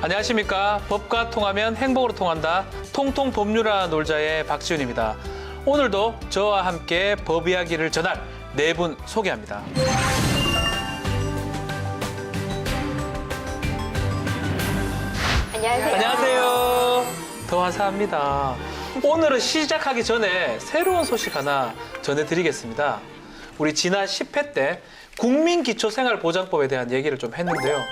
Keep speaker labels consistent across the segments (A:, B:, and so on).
A: 안녕하십니까. 법과 통하면 행복으로 통한다. 통통 법률아 놀자의 박지훈입니다. 오늘도 저와 함께 법 이야기를 전할 네 분 소개합니다.
B: 안녕하세요.
A: 안녕하세요. 더화사입니다. 오늘은 시작하기 전에 새로운 소식 하나 전해드리겠습니다. 우리 지난 10회 때 국민기초생활보장법에 대한 얘기를 좀 했는데요.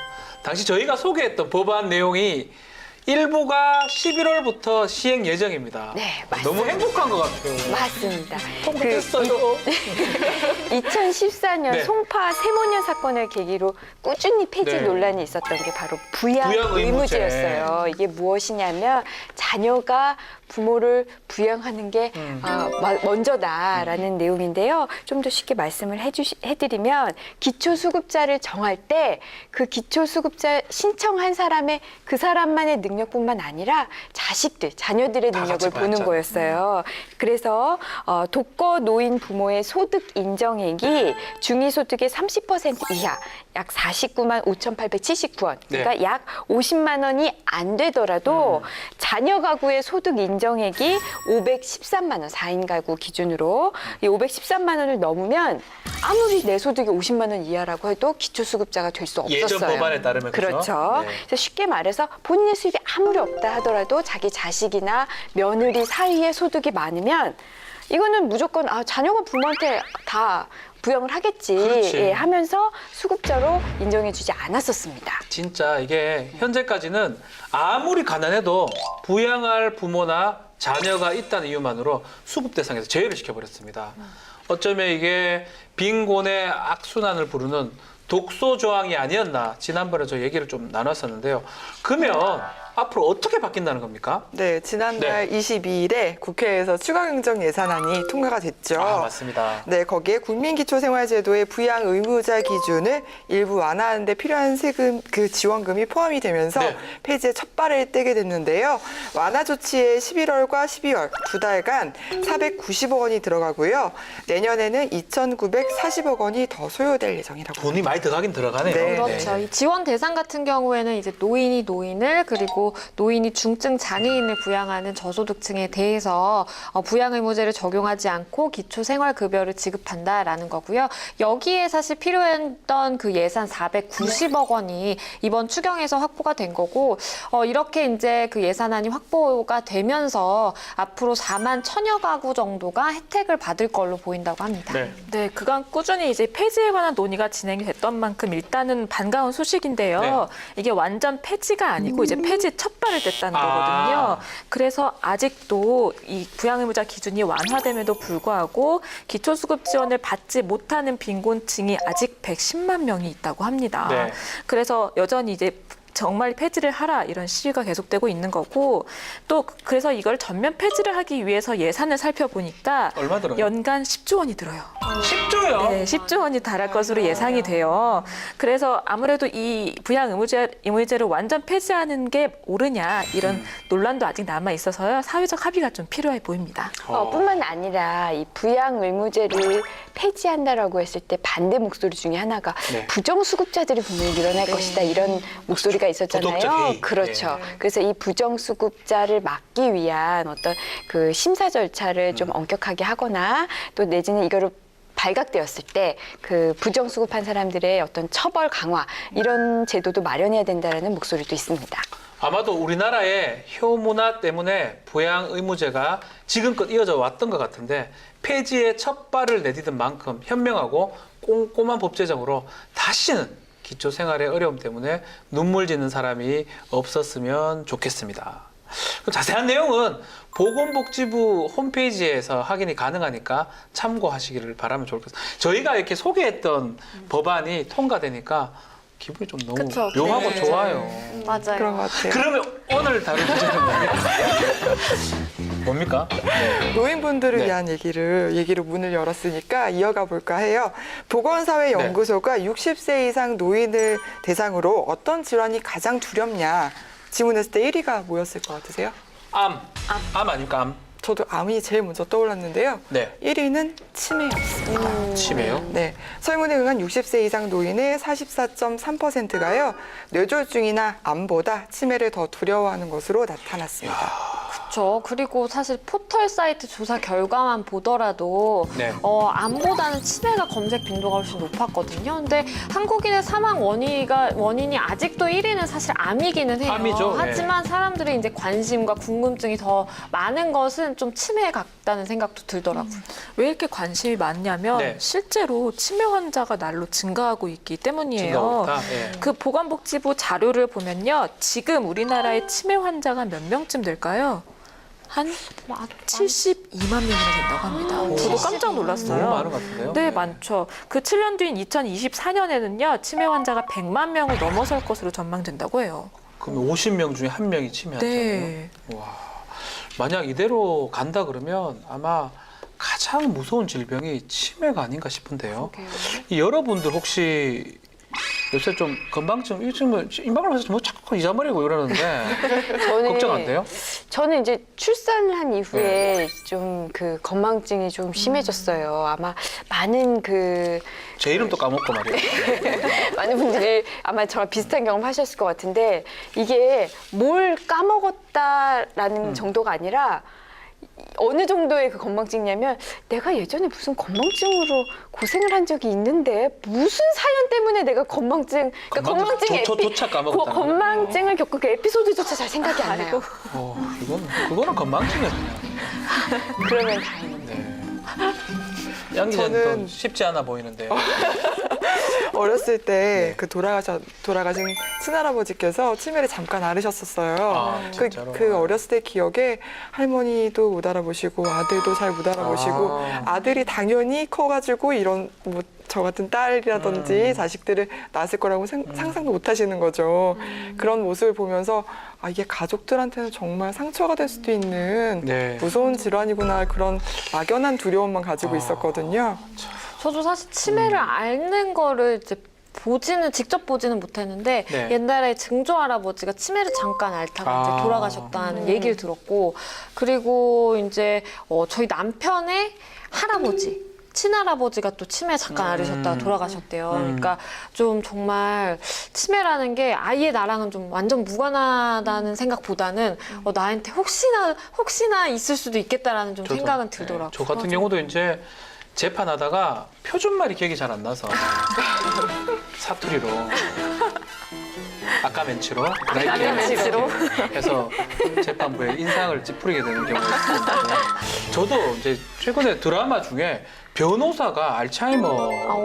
A: 당시 저희가 소개했던 법안 내용이 일부가 11월부터 시행 예정입니다.
B: 네,
A: 너무
B: 맞습니다.
A: 행복한 것 같아요.
B: 맞습니다.
A: 통과됐어요.
B: 2014년
A: 네.
B: 송파 세모녀 사건을 계기로 꾸준히 폐지
A: 네.
B: 논란이 있었던 게 바로 부양
A: 부양 의무제.
B: 의무제였어요. 이게 무엇이냐면 자녀가 부모를 부양하는 게 먼저다라는 내용인데요. 좀 더 쉽게 말씀을 해드리면 기초수급자를 정할 때 그 기초수급자 신청한 사람의 그 사람만의 능력뿐만 아니라 자식들, 자녀들의
A: 다
B: 능력을
A: 같이
B: 보는
A: 봤죠.
B: 거였어요. 그래서 독거 노인 부모의 소득 인정액이 중위소득의 30% 이하, 약 49만 5,879원, 그러니까
A: 네.
B: 약 50만 원이 안 되더라도 자녀 가구의 소득 인정액이 513만 원, 4인 가구 기준으로 이 513만 원을 넘으면 아무리 내 소득이 50만 원 이하라고 해도 기초수급자가 될 수 없었어요.
A: 예전 법안에 따르면
B: 그렇죠.
A: 네.
B: 그래서 쉽게 말해서 본인의 수입이 아무리 없다 하더라도 자기 자식이나 며느리 사이에 소득이 많으면 이거는 무조건 자녀가 부모한테 다 부양을 하겠지
A: 그렇지.
B: 하면서 수급자로 인정해주지 않았었습니다.
A: 진짜 이게 현재까지는 아무리 가난해도 부양할 부모나 자녀가 있다는 이유만으로 수급 대상에서 제외를 시켜버렸습니다. 어쩌면 이게 빈곤의 악순환을 부르는 독소 조항이 아니었나 지난번에 저 얘기를 좀 나눴었는데요. 그러면 앞으로 어떻게 바뀐다는 겁니까?
C: 네, 지난달 22일에 국회에서 추가 경정 예산안이 통과가 됐죠.
A: 맞습니다.
C: 네, 거기에 국민기초생활제도의 부양 의무자 기준을 일부 완화하는 데 필요한 세금 지원금이 포함이 되면서
A: 네.
C: 폐지에 첫 발을 떼게 됐는데요. 완화 조치에 11월과 12월 두 달간 490억 원이 들어가고요. 내년에는 2,940억 원이 더 소요될 예정이라고
A: 돈이 많이 들어가긴 들어가네요.
C: 네.
D: 그렇죠. 이 지원 대상 같은 경우에는 이제 노인이 노인을 그리고 노인이 중증 장애인을 부양하는 저소득층에 대해서 부양 의무제를 적용하지 않고 기초생활급여를 지급한다라는 거고요. 여기에 사실 필요했던 그 예산 490억 원이 이번 추경에서 확보가 된 거고 이렇게 이제 그 예산안이 확보가 되면서 앞으로 4만 1,000여 가구 정도가 혜택을 받을 걸로 보인다고 합니다.
A: 네.
E: 네, 그간 꾸준히 이제 폐지에 관한 논의가 진행이 됐던 만큼 일단은 반가운 소식인데요.
A: 네.
E: 이게 완전 폐지가 아니고 이제 폐지 첫 발을 뗐다는 거거든요. 그래서 아직도 이 부양의무자 기준이 완화됨에도 불구하고 기초수급 지원을 받지 못하는 빈곤층이 아직 110만 명이 있다고 합니다.
A: 네.
E: 그래서 여전히 이제 정말 폐지를 하라 이런 시위가 계속되고 있는 거고 또 그래서 이걸 전면 폐지를 하기 위해서 예산을 살펴보니까
A: 얼마 들어요?
E: 연간 10조 원이 들어요.
A: 10조요?
E: 네, 10조 원이 달할 것으로 예상이 돼요. 그래서 아무래도 이 부양 의무제를 완전 폐지하는 게 옳으냐 이런 논란도 아직 남아 있어서요. 사회적 합의가 좀 필요해 보입니다.
B: 뿐만 아니라 이 부양 의무제를 폐지한다라고 했을 때 반대 목소리 중에 하나가
A: 네.
B: 부정수급자들이 분명히 늘어날 것이다 이런 목소리가 있었잖아요.
A: 부독적 회의.
B: 그렇죠.
A: 네.
B: 그래서 이 부정수급자를 막기 위한 어떤 그 심사 절차를 좀 엄격하게 하거나 또 내지는 이거를 발각되었을 때 그 부정수급한 사람들의 어떤 처벌 강화 이런 제도도 마련해야 된다라는 목소리도 있습니다.
A: 아마도 우리나라의 효문화 때문에 부양 의무제가 지금껏 이어져 왔던 것 같은데 폐지의 첫 발을 내디딘 만큼 현명하고 꼼꼼한 법 제정으로 다시는 기초생활의 어려움 때문에 눈물 짓는 사람이 없었으면 좋겠습니다. 자세한 내용은 보건복지부 홈페이지에서 확인이 가능하니까 참고하시기를 바라면 좋을 것 같습니다. 저희가 이렇게 소개했던 법안이 통과되니까 기분이 좀 너무
D: 그쵸.
A: 묘하고
D: 네.
A: 좋아요.
D: 맞아요.
C: 그런 것 같아요.
A: 그러면 오늘 다룰 주제는 뭡니까?
C: 노인분들을
A: 네.
C: 위한 얘기로 문을 열었으니까 이어가 볼까 해요. 보건사회연구소가 60세 이상 노인을 대상으로 어떤 질환이 가장 두렵냐 질문했을 때 1위가 뭐였을 것 같으세요?
A: 암 아닙니까? 암.
C: 저도 암이 제일 먼저 떠올랐는데요.
A: 네.
C: 1위는 치매였습니다.
A: 치매요?
C: 네, 설문에 응한 60세 이상 노인의 44.3%가요. 뇌졸중이나 암보다 치매를 더 두려워하는 것으로 나타났습니다.
D: 그렇죠. 그리고 사실 포털 사이트 조사 결과만 보더라도
A: 네.
D: 암보다는 치매가 검색 빈도가 훨씬 높았거든요. 근데 한국인의 사망 원인이 아직도 1위는 사실 암이기는 해요.
A: 암이죠. 네.
D: 하지만 사람들의 이제 관심과 궁금증이 더 많은 것은 좀 치매에 같다는 생각도 들더라고요.
E: 왜 이렇게 관심이 많냐면
A: 네.
E: 실제로 치매 환자가 날로 증가하고 있기 때문이에요.
A: 증가하다. 예.
E: 그 보건복지부 자료를 보면요. 지금 우리나라의 치매 환자가 몇 명쯤 될까요? 한 72만 명이나 된다고 합니다.
A: 오.
E: 저도 깜짝 놀랐어요.
A: 너무 많은 것 같은데요?
E: 네, 많죠. 그 7년 뒤인 2024년에는요. 치매 환자가 100만 명을 넘어설 것으로 전망된다고 해요.
A: 그럼 50명 중에 1명이 치매 환자예요?
E: 네.
A: 와, 만약 이대로 간다 그러면 아마 가장 무서운 질병이 치매가 아닌가 싶은데요. 이 여러분들 혹시 요새 좀 건망증 요즘은 임박을 해서 뭐 자꾸 잊어버리고 이러는데
B: 저는
A: 걱정 안 돼요?
B: 저는 이제 출산을 한 이후에 좀 그 건망증이 좀 심해졌어요. 아마 많은
A: 제 이름도 까먹고 말이에요.
B: 많은 분들이 아마 저랑 비슷한 경험 하셨을 것 같은데 이게 뭘 까먹었다라는 정도가 아니라 어느 정도의 그 건망증이냐면 내가 예전에 무슨 건망증으로 고생을 한 적이 있는데 무슨 사연 때문에 내가 건망증, 그러니까 건망증
A: 조차 까먹었다는 거예요?
B: 건망증을 겪은 그 에피소드조차 잘 생각이 안 나요.
A: 그거는 건망증이야 그냥.
B: 그러면 다행입니다.
A: 네. 양 기자님
C: 저는-
A: 또 쉽지 않아 보이는데.
C: 어렸을 때
A: 네.
C: 그 돌아가신 친할아버지께서 치매를 잠깐 앓으셨었어요.
A: 아, 진짜로?
C: 그 어렸을 때 기억에 할머니도 못 알아보시고 아들도 잘 못 알아보시고 아들이 당연히 커가지고 이런 뭐 저 같은 딸이라든지 자식들을 낳았을 거라고 상상도 못 하시는 거죠. 그런 모습을 보면서 아, 이게 가족들한테는 정말 상처가 될 수도 있는
A: 네.
C: 무서운 질환이구나 그런 막연한 두려움만 가지고
A: 아.
C: 있었거든요.
D: 저도 사실 치매를 앓는 거를 이제 직접 보지는 못했는데
A: 네.
D: 옛날에 증조 할아버지가 치매를 잠깐 앓다가 이제 돌아가셨다는 얘기를 들었고 그리고 이제 저희 남편의 할아버지 친할아버지가 또 치매 잠깐 앓으셨다가 돌아가셨대요. 그러니까 좀 정말 치매라는 게 아예 나랑은 좀 완전 무관하다는 생각보다는 나한테 혹시나 있을 수도 있겠다라는 좀 생각은 들더라고요.
A: 저 같은 경우도 이제 재판하다가 표준말이 기억이 잘 안 나서 사투리로 아까멘치로 해서 재판부에 인상을 찌푸리게 되는 경우가 있었는데 저도 이제 최근에 드라마 중에 변호사가 알츠하이머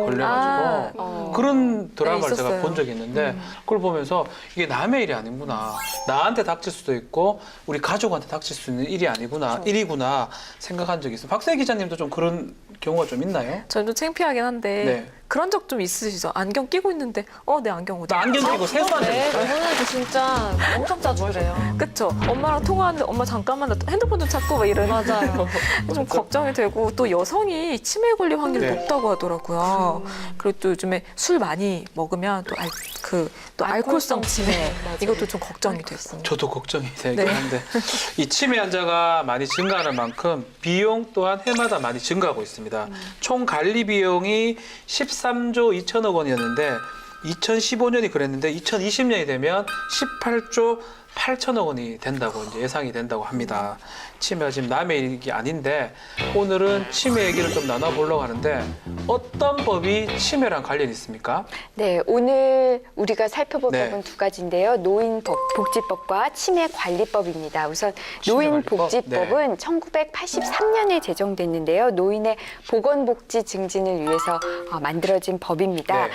A: 걸려가지고 그런 드라마를
E: 네,
A: 제가
E: 있었어요.
A: 본 적이 있는데 그걸 보면서 이게 남의 일이 아니구나. 나한테 닥칠 수도 있고 우리 가족한테 닥칠 수 있는 일이 아니구나. 일이구나 생각한 적이 있어요. 박세 기자님도 좀 그런 경우가 좀 있나요?
E: 저는 좀 창피하긴 한데
A: 네.
E: 그런 적 좀 있으시죠? 안경 끼고 있는데 내 안경 어디?
A: 나 안경 끼고 세수하는
D: 네,
A: 거.
D: 저는 진짜 엄청 자주 그래요.
E: 그쵸? 엄마랑 통화하는데 엄마 잠깐만 나 핸드폰 좀 찾고 막 이러는
D: 맞아요.
E: 좀 걱정이 되고 또 여성이 치매 걸릴 확률이
A: 네.
E: 높다고 하더라고요. 그리고 또 요즘에 술 많이 먹으면 또 알코올성 치매 이것도 좀 걱정이 됐고.
A: 저도 걱정이 되긴
E: 네.
A: 한데 이 치매 환자가 많이 증가하는 만큼 비용 또한 해마다 많이 증가하고 있습니다. 총 관리 비용이 13조 2천억 원이었는데 2015년이 그랬는데 2020년이 되면 18조 8천억 원이 된다고 이제 예상이 된다고 합니다. 치매가 지금 남의 일이 아닌데 오늘은 치매 얘기를 좀 나눠보려고 하는데 어떤 법이 치매랑 관련이 있습니까?
B: 네, 오늘 우리가 살펴볼
A: 네.
B: 법은 두 가지인데요. 노인복지법과 치매관리법입니다. 우선
A: 치매관리법?
B: 노인복지법은 1983년에 제정됐는데요. 노인의 보건복지 증진을 위해서 만들어진 법입니다.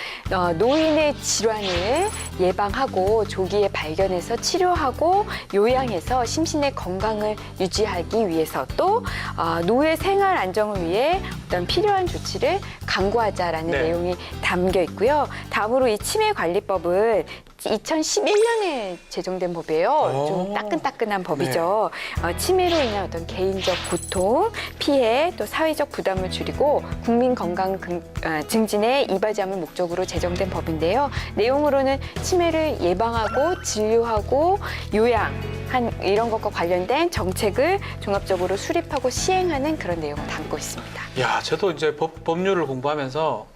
B: 노인의 질환을 예방하고 조기에 발견해서 치료하고 요양해서 심신의 건강을 유지하기 위해서 또 노후의 생활 안정을 위해 어떤 필요한 조치를 강구하자라는
A: 네.
B: 내용이 담겨 있고요. 다음으로 이 치매관리법은 2011년에 제정된 법이에요. 좀 따끈따끈한 법이죠. 치매로 인한 어떤 개인적 고통, 피해, 또 사회적 부담을 줄이고 국민 건강 증진에 이바지함을 목적으로 제정된 법인데요. 내용으로는 치매를 예방하고 진료하고 요양, 한 이런 것과 관련된 정책을 종합적으로 수립하고 시행하는 그런 내용을 담고 있습니다.
A: 야, 저도 이제 법률을 공부하면서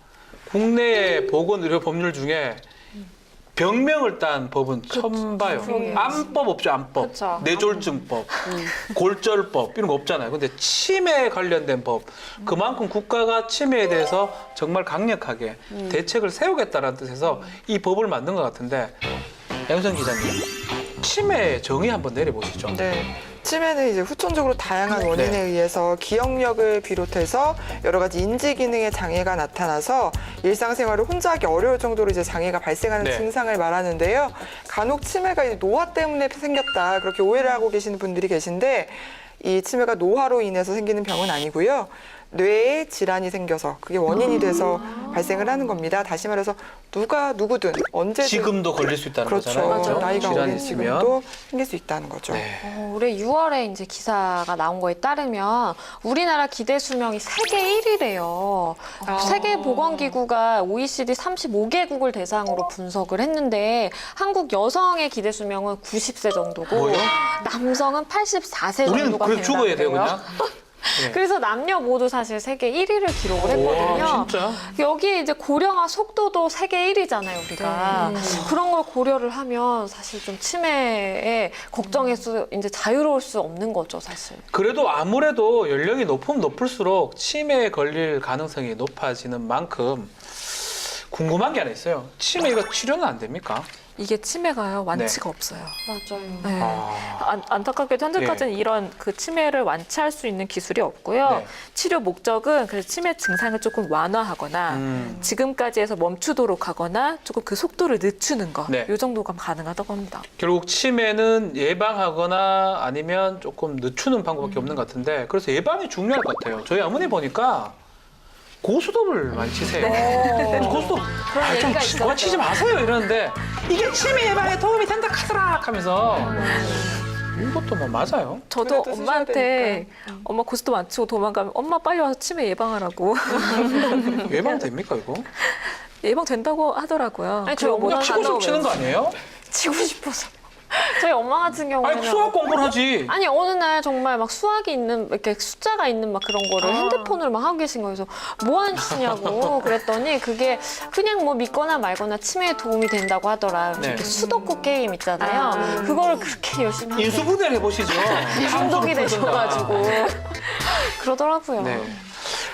A: 국내의 보건의료 법률 중에 병명을 딴 법은 처음 봐요. 안법 없죠, 안법.
D: 그쵸.
A: 뇌졸중법, 골절법 이런 거 없잖아요. 근데 치매에 관련된 법, 그만큼 국가가 치매에 대해서 정말 강력하게 대책을 세우겠다는 뜻에서 이 법을 만든 것 같은데, 양선 기자님, 치매 정의 한번 내려보시죠.
C: 네. 치매는 이제 후천적으로 다양한 원인에
A: 네.
C: 의해서 기억력을 비롯해서 여러 가지 인지 기능의 장애가 나타나서 일상생활을 혼자 하기 어려울 정도로 이제 장애가 발생하는
A: 네.
C: 증상을 말하는데요. 간혹 치매가 이제 노화 때문에 생겼다 그렇게 오해를 하고 계시는 분들이 계신데 이 치매가 노화로 인해서 생기는 병은 아니고요. 뇌에 질환이 생겨서 그게 원인이 돼서 발생을 하는 겁니다. 다시 말해서 누구든 언제든
A: 지금도 걸릴 수 있다는
C: 그렇죠.
A: 거잖아요. 그렇죠?
C: 나이가
A: 질환이
C: 어린
A: 있으면.
C: 지금도 생길 수 있다는 거죠.
A: 네.
D: 올해 6월에 이제 기사가 나온 거에 따르면 우리나라 기대 수명이 세계 1위래요. 세계보건기구가 OECD 35개국을 대상으로 분석을 했는데 한국 여성의 기대 수명은 90세 정도고
A: 뭐요?
D: 남성은 84세
A: 우리는
D: 정도가
A: 그래 죽어야 돼요,
D: 된다고
A: 그냥.
D: 그래요.
A: 네.
D: 그래서 남녀 모두 사실 세계 1위를 기록을 했거든요.
A: 와, 진짜?
D: 여기에 이제 고령화 속도도 세계 1위잖아요, 우리가. 그런 걸 고려를 하면 사실 좀 치매에 걱정해서 이제 자유로울 수 없는 거죠, 사실.
A: 그래도 아무래도 연령이 높으면 높을수록 치매에 걸릴 가능성이 높아지는 만큼 궁금한 게 하나 있어요. 치매 이거 치료는 안 됩니까?
E: 이게 치매가요 완치가 없어요.
D: 맞아요.
E: 네.
A: 아.
E: 안타깝게도 현재까지는 이런 그 치매를 완치할 수 있는 기술이 없고요.
A: 네.
E: 치료 목적은 그래서 치매 증상을 조금 완화하거나 지금까지 해서 멈추도록 하거나 조금 그 속도를 늦추는 거.
A: 네.
E: 이 정도가 가능하다고 합니다.
A: 결국 치매는 예방하거나 아니면 조금 늦추는 방법밖에 없는 것 같은데, 그래서 예방이 중요할 것 같아요. 저희 어머니 보니까 고수톱을 많이 치세요. 고수톱 좀
D: 얘기가
A: 그만 치지 마세요 이러는데 이게 치매 예방에 도움이 된다 카드라 하면서 이것도 뭐 맞아요.
E: 저도
C: 그래도
E: 엄마한테 엄마 고스톱 안 치고 도망가면 엄마 빨리 와서 치매 예방하라고
A: 예방됩니까 이거?
E: 예방된다고 하더라고요.
D: 아니, 저희
E: 그리고 뭐
D: 엄마가
A: 치고 좀 치는 거 아니에요?
D: 치고 싶어서. 저희 엄마 같은 경우에는
A: 아니 수학 공부를 하지.
D: 아니 어느 날 정말 막 수학이 있는 이렇게 숫자가 있는 막 그런 거를 핸드폰으로 막 하고 계신 거예요. 그래서 뭐 하시냐고 그랬더니 그게 그냥 뭐 믿거나 말거나 치매에 도움이 된다고 하더라.
A: 네.
D: 이렇게 수도쿠 게임 있잖아요. 그거를 그렇게 열심히 하고
A: 인수분해를 해보시죠.
D: 중독이 되셔가지고 그러더라고요.
A: 네.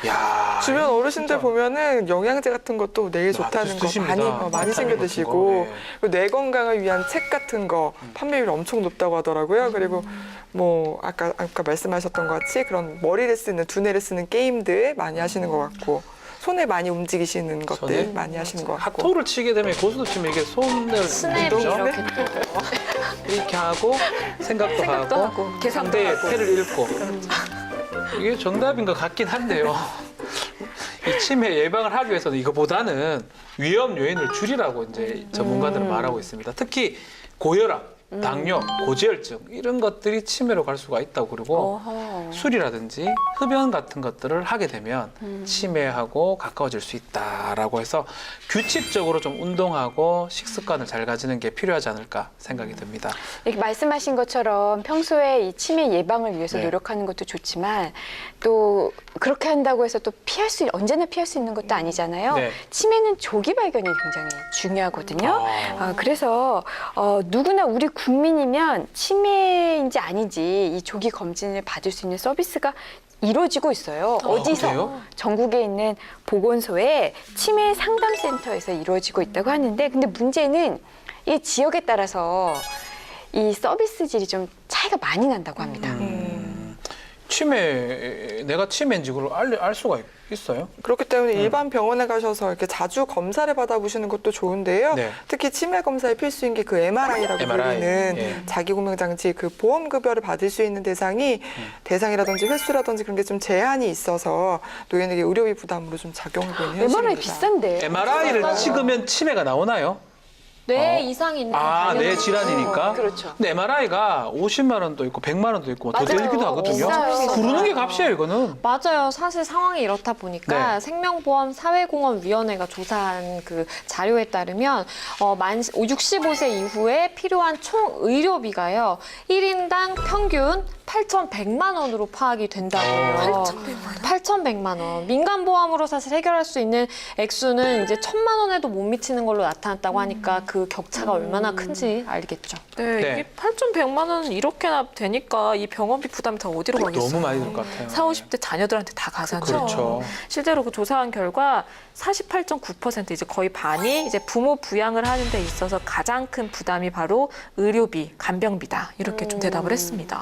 A: 야.
C: 주변 어르신들
A: 진짜.
C: 보면은 영양제 같은 것도 뇌에 좋다는 거
A: 드십니다.
C: 많이 챙겨
A: 비타민 같은
C: 드시고
A: 거, 예.
C: 그리고 뇌 건강을 위한 책 같은 거 판매율이 엄청 높다고 하더라고요. 그리고 뭐 아까 말씀하셨던 것 같이 그런 머리를 쓰는 두뇌를 쓰는 게임들 많이 하시는 것 같고 손에 많이 움직이시는 것들
A: 손에?
C: 많이 하시는 것 같고
A: 하토를 치게 되면 고수도 치면 이게 손을
D: 스냅이
A: 그죠?
D: 이렇게
A: 이렇게 하고 생각도 하고
E: 계산도
A: 상대의
E: 하고.
A: 패를 읽고 이게 정답인 것 같긴 한데요. 이 치매 예방을 하기 위해서는 이거보다는 위험 요인을 줄이라고 이제 전문가들은 말하고 있습니다. 특히 고혈압, 당뇨, 고지혈증 이런 것들이 치매로 갈 수가 있다고 그러고 술이라든지 흡연 같은 것들을 하게 되면 치매하고 가까워질 수 있다라고 해서 규칙적으로 좀 운동하고 식습관을 잘 가지는 게 필요하지 않을까 생각이 듭니다.
B: 이렇게 말씀하신 것처럼 평소에 이 치매 예방을 위해서
A: 네.
B: 노력하는 것도 좋지만 또 그렇게 한다고 해서 또 언제나 피할 수 있는 것도 아니잖아요.
A: 네.
B: 치매는 조기 발견이 굉장히 중요하거든요. 그래서 누구나 우리 국민이면 치매인지 아닌지 이 조기 검진을 받을 수 있는 서비스가 이루어지고 있어요. 어디서?
A: 그래요?
B: 전국에 있는 보건소에 치매 상담센터에서 이루어지고 있다고 하는데 근데 문제는 이 지역에 따라서 이 서비스 질이 좀 차이가 많이 난다고 합니다.
A: 내가 치매인지 그걸 알 수가 있어요?
C: 그렇기 때문에 일반 병원에 가셔서 이렇게 자주 검사를 받아보시는 것도 좋은데요.
A: 네.
C: 특히 치매 검사의 필수인 게 그 MRI라고
A: MRI.
C: 불리는
A: 예.
C: 자기공명장치 그 보험급여를 받을 수 있는 대상이라든지 횟수라든지 그런 게 좀 제한이 있어서 노인에게 의료비 부담으로 좀 작용하고 있는 현실입니다.
B: MRI 비싼데.
A: MRI를 찍으면 치매가 나오나요?
D: 뇌 이상이 있는
A: 뇌 질환이니까.
B: 그렇죠.
A: 근데 MRI가 50만 원도 있고 100만 원도 있고 더
B: 맞아요.
A: 들기도 하거든요.
B: 비싸요.
A: 부르는 게 값이에요, 이거는.
D: 맞아요. 사실 상황이 이렇다 보니까
A: 네.
D: 생명보험사회공헌위원회가 조사한 그 자료에 따르면 65세 이후에 필요한 총 의료비가요. 1인당 평균 8,100만 원으로 파악이 된다고요. 8,100만 원. 민간보험으로 사실 해결할 수 있는 액수는 이제 1,000만 원에도 못 미치는 걸로 나타났다고 하니까 그 격차가 얼마나 큰지 알겠죠.
E: 네,
A: 네.
E: 이게 8,100만 원 이렇게나 되니까 이 병원비 부담이 다 어디로 가겠어요?
A: 너무 많이 들 것 같아요.
E: 40, 50대 자녀들한테 다 가잖아요.
A: 그렇죠.
E: 실제로 그 조사한 결과 48.9% 이제 거의 반이 이제 부모 부양을 하는 데 있어서 가장 큰 부담이 바로 의료비, 간병비다. 이렇게 좀 대답을 했습니다.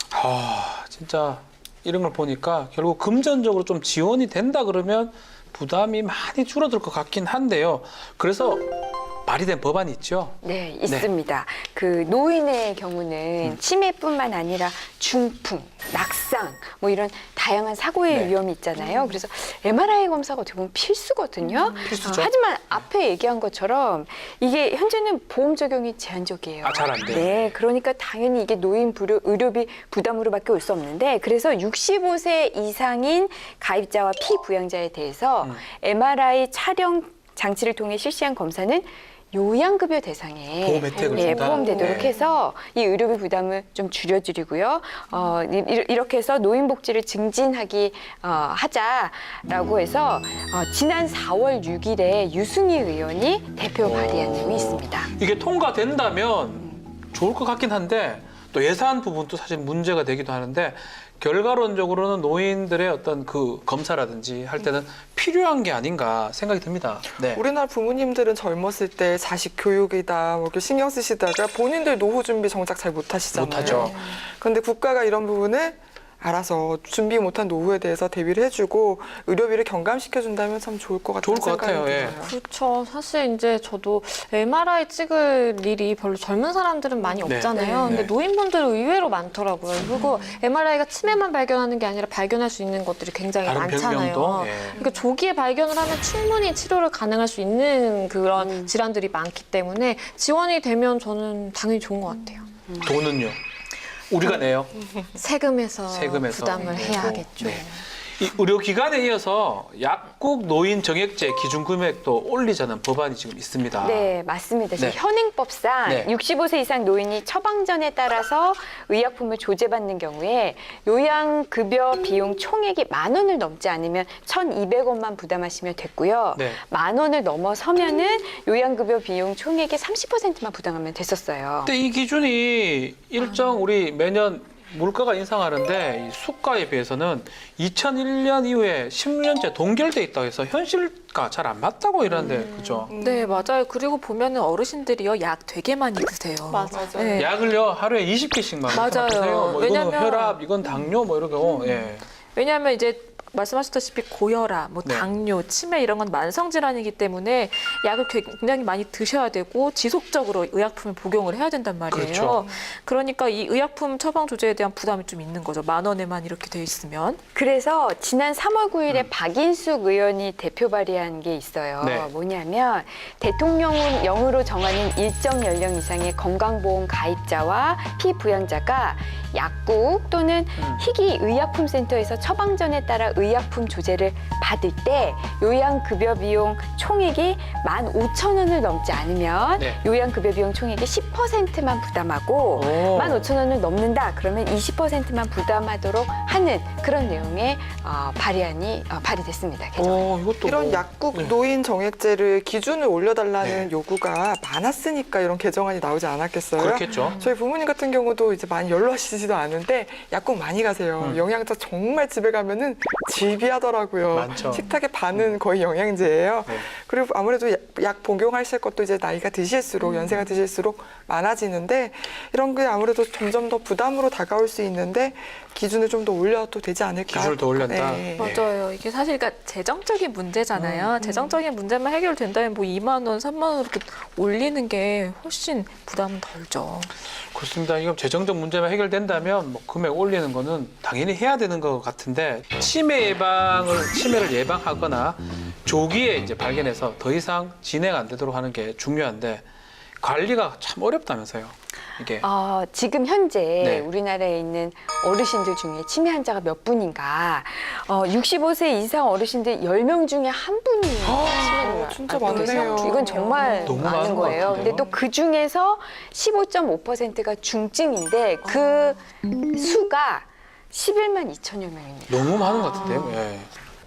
A: 진짜 이런 걸 보니까 결국 금전적으로 좀 지원이 된다 그러면 부담이 많이 줄어들 것 같긴 한데요. 그래서 발의된 법안이 있죠.
B: 네, 있습니다. 그 노인의 경우는 치매뿐만 아니라 중풍, 낙상, 뭐 이런 다양한 사고의
A: 네.
B: 위험이 있잖아요. 그래서 MRI 검사가 어떻게 보면 필수거든요.
A: 필수죠.
B: 하지만 앞에 얘기한 것처럼 이게 현재는 보험 적용이 제한적이에요.
A: 잘 안 돼요.
B: 네, 그러니까 당연히 이게 노인 의료비 부담으로밖에 올 수 없는데 그래서 65세 이상인 가입자와 피부양자에 대해서 MRI 촬영 장치를 통해 실시한 검사는 요양급여 대상에
A: 보험 혜택을 준다.
B: 포함되도록
A: 네.
B: 해서 이 의료비 부담을 좀 줄여드리고요. 이렇게 해서 노인복지를 증진하기 하자라고 해서 지난 4월 6일에 유승희 의원이 대표 발의한 내용이 있습니다.
A: 이게 통과된다면 좋을 것 같긴 한데 또 예산 부분도 사실 문제가 되기도 하는데 결과론적으로는 노인들의 어떤 그 검사라든지 할 때는 필요한 게 아닌가 생각이 듭니다. 네.
C: 우리나라 부모님들은 젊었을 때 자식 교육이다 뭐 이렇게 신경 쓰시다가 본인들 노후 준비 정작 잘 못하시잖아요.
A: 못하죠.
C: 그런데 국가가 이런 부분을 알아서 준비 못한 노후에 대해서 대비를 해주고 의료비를 경감시켜준다면 참 좋을 것 같다는
A: 좋을 것
C: 생각이
A: 같아요. 예.
C: 들어요.
D: 그렇죠. 사실 이제 저도 MRI 찍을 일이 별로 젊은 사람들은 많이
A: 네.
D: 없잖아요.
A: 네.
D: 근데
A: 네.
D: 노인분들은 의외로 많더라고요. 그리고 MRI가 치매만 발견하는 게 아니라 발견할 수 있는 것들이 굉장히
A: 다른
D: 많잖아요.
A: 병명도 예.
D: 그러니까 조기에 발견을 하면 충분히 치료를 가능할 수 있는 그런 질환들이 많기 때문에 지원이 되면 저는 당연히 좋은 것 같아요.
A: 돈은요. 우리가 내요.
D: 세금에서 부담을
A: 내고.
D: 해야 하겠죠.
A: 네. 이 의료기관에 이어서 약국 노인 정액제 기준 금액도 올리자는 법안이 지금 있습니다.
B: 네, 맞습니다. 지금
A: 네.
B: 현행법상
A: 네.
B: 65세 이상 노인이 처방전에 따라서 의약품을 조제받는 경우에 요양급여 비용 총액이 10,000원을 넘지 않으면 1,200원만 부담하시면 됐고요.
A: 네.
B: 10,000원을 넘어서면은 요양급여 비용 총액의 30%만 부담하면 됐었어요.
A: 근데 이 기준이 일정 우리 매년 물가가 인상하는데 이 수가에 비해서는 2001년 이후에 10년째 동결돼 있다고 해서 현실과 잘 안 맞다고 이러는데 그죠?
E: 네, 맞아요. 그리고 보면은 어르신들이요, 약 되게 많이 드세요.
D: 맞아요.
E: 네.
A: 약을요 하루에 20개씩만
E: 맞아요.
A: 드세요. 뭐 이거는
E: 왜냐면-
A: 혈압, 이건 당뇨 뭐 이러고 예.
E: 왜냐하면 이제 말씀하셨다시피 고혈압, 뭐
A: 네.
E: 당뇨, 치매 이런 건 만성 질환이기 때문에 약을 굉장히 많이 드셔야 되고 지속적으로 의약품을 복용을 해야 된단 말이에요.
A: 그렇죠.
E: 그러니까 이 의약품 처방 조제에 대한 부담이 좀 있는 거죠. 10,000원에만 이렇게 돼 있으면.
B: 그래서 지난 3월 9일에 박인숙 의원이 대표 발의한 게 있어요.
A: 네.
B: 뭐냐면 대통령령으로 정하는 일정 연령 이상의 건강보험 가입자와 피부양자가 약국 또는 희귀 의약품센터에서 처방전에 따라 의약품 조제를 받을 때 요양급여 비용 총액이 15,000원을 넘지 않으면
A: 네.
B: 요양급여 비용 총액의 10%만 부담하고
A: 오.
B: 15,000원을 넘는다 그러면 20%만 부담하도록 하는 그런 내용의 발의안이 발의됐습니다. 개정안.
A: 이것도
C: 이런
A: 뭐-
C: 약국
A: 네.
C: 노인 정액제를 기준을 올려달라는
A: 네.
C: 요구가 많았으니까 이런 개정안이 나오지 않았겠어요?
A: 그렇겠죠.
C: 저희 부모님 같은 경우도 이제 많이 연로하시지도 않은데 약국 많이 가세요. 영양제 정말 집에 가면은 질비하더라고요.
A: 많죠.
C: 식탁의 반은 거의 영양제예요.
A: 네.
C: 그리고 아무래도 약 복용하실 것도 이제 나이가 드실수록 연세가 드실수록 많아지는데 이런 게 아무래도 점점 더 부담으로 다가올 수 있는데 기준을 좀 더 올려도 되지 않을까?
A: 기준을 더 올렸다.
C: 네.
E: 맞아요. 이게 사실 그러니까 재정적인 문제잖아요. 재정적인 문제만 해결된다면 뭐 2만 원, 3만 원 이렇게 올리는 게 훨씬 부담은 덜죠.
A: 그렇습니다. 이거 재정적 문제만 해결된다면 뭐 금액 올리는 거는 당연히 해야 되는 것 같은데 치매를 예방하거나 조기에 이제 발견해서 더 이상 진행 안 되도록 하는 게 중요한데 관리가 참 어렵다면서요. 이게.
B: 지금 현재
A: 네.
B: 우리나라에 있는 어르신들 중에 치매 환자가 몇 분인가 65세 이상 어르신들 10명 중에 한 분이 치매를
C: 진짜
B: 앓고 계세요.
C: 많네요.
B: 이건 정말
A: 너무 많은
B: 많은
A: 것
B: 거예요.
A: 같은데요?
B: 근데 또 그 중에서 15.5%가 중증인데 그 수가 11만 2천여 명입니다.
A: 너무 많은 것 같은데요. 예.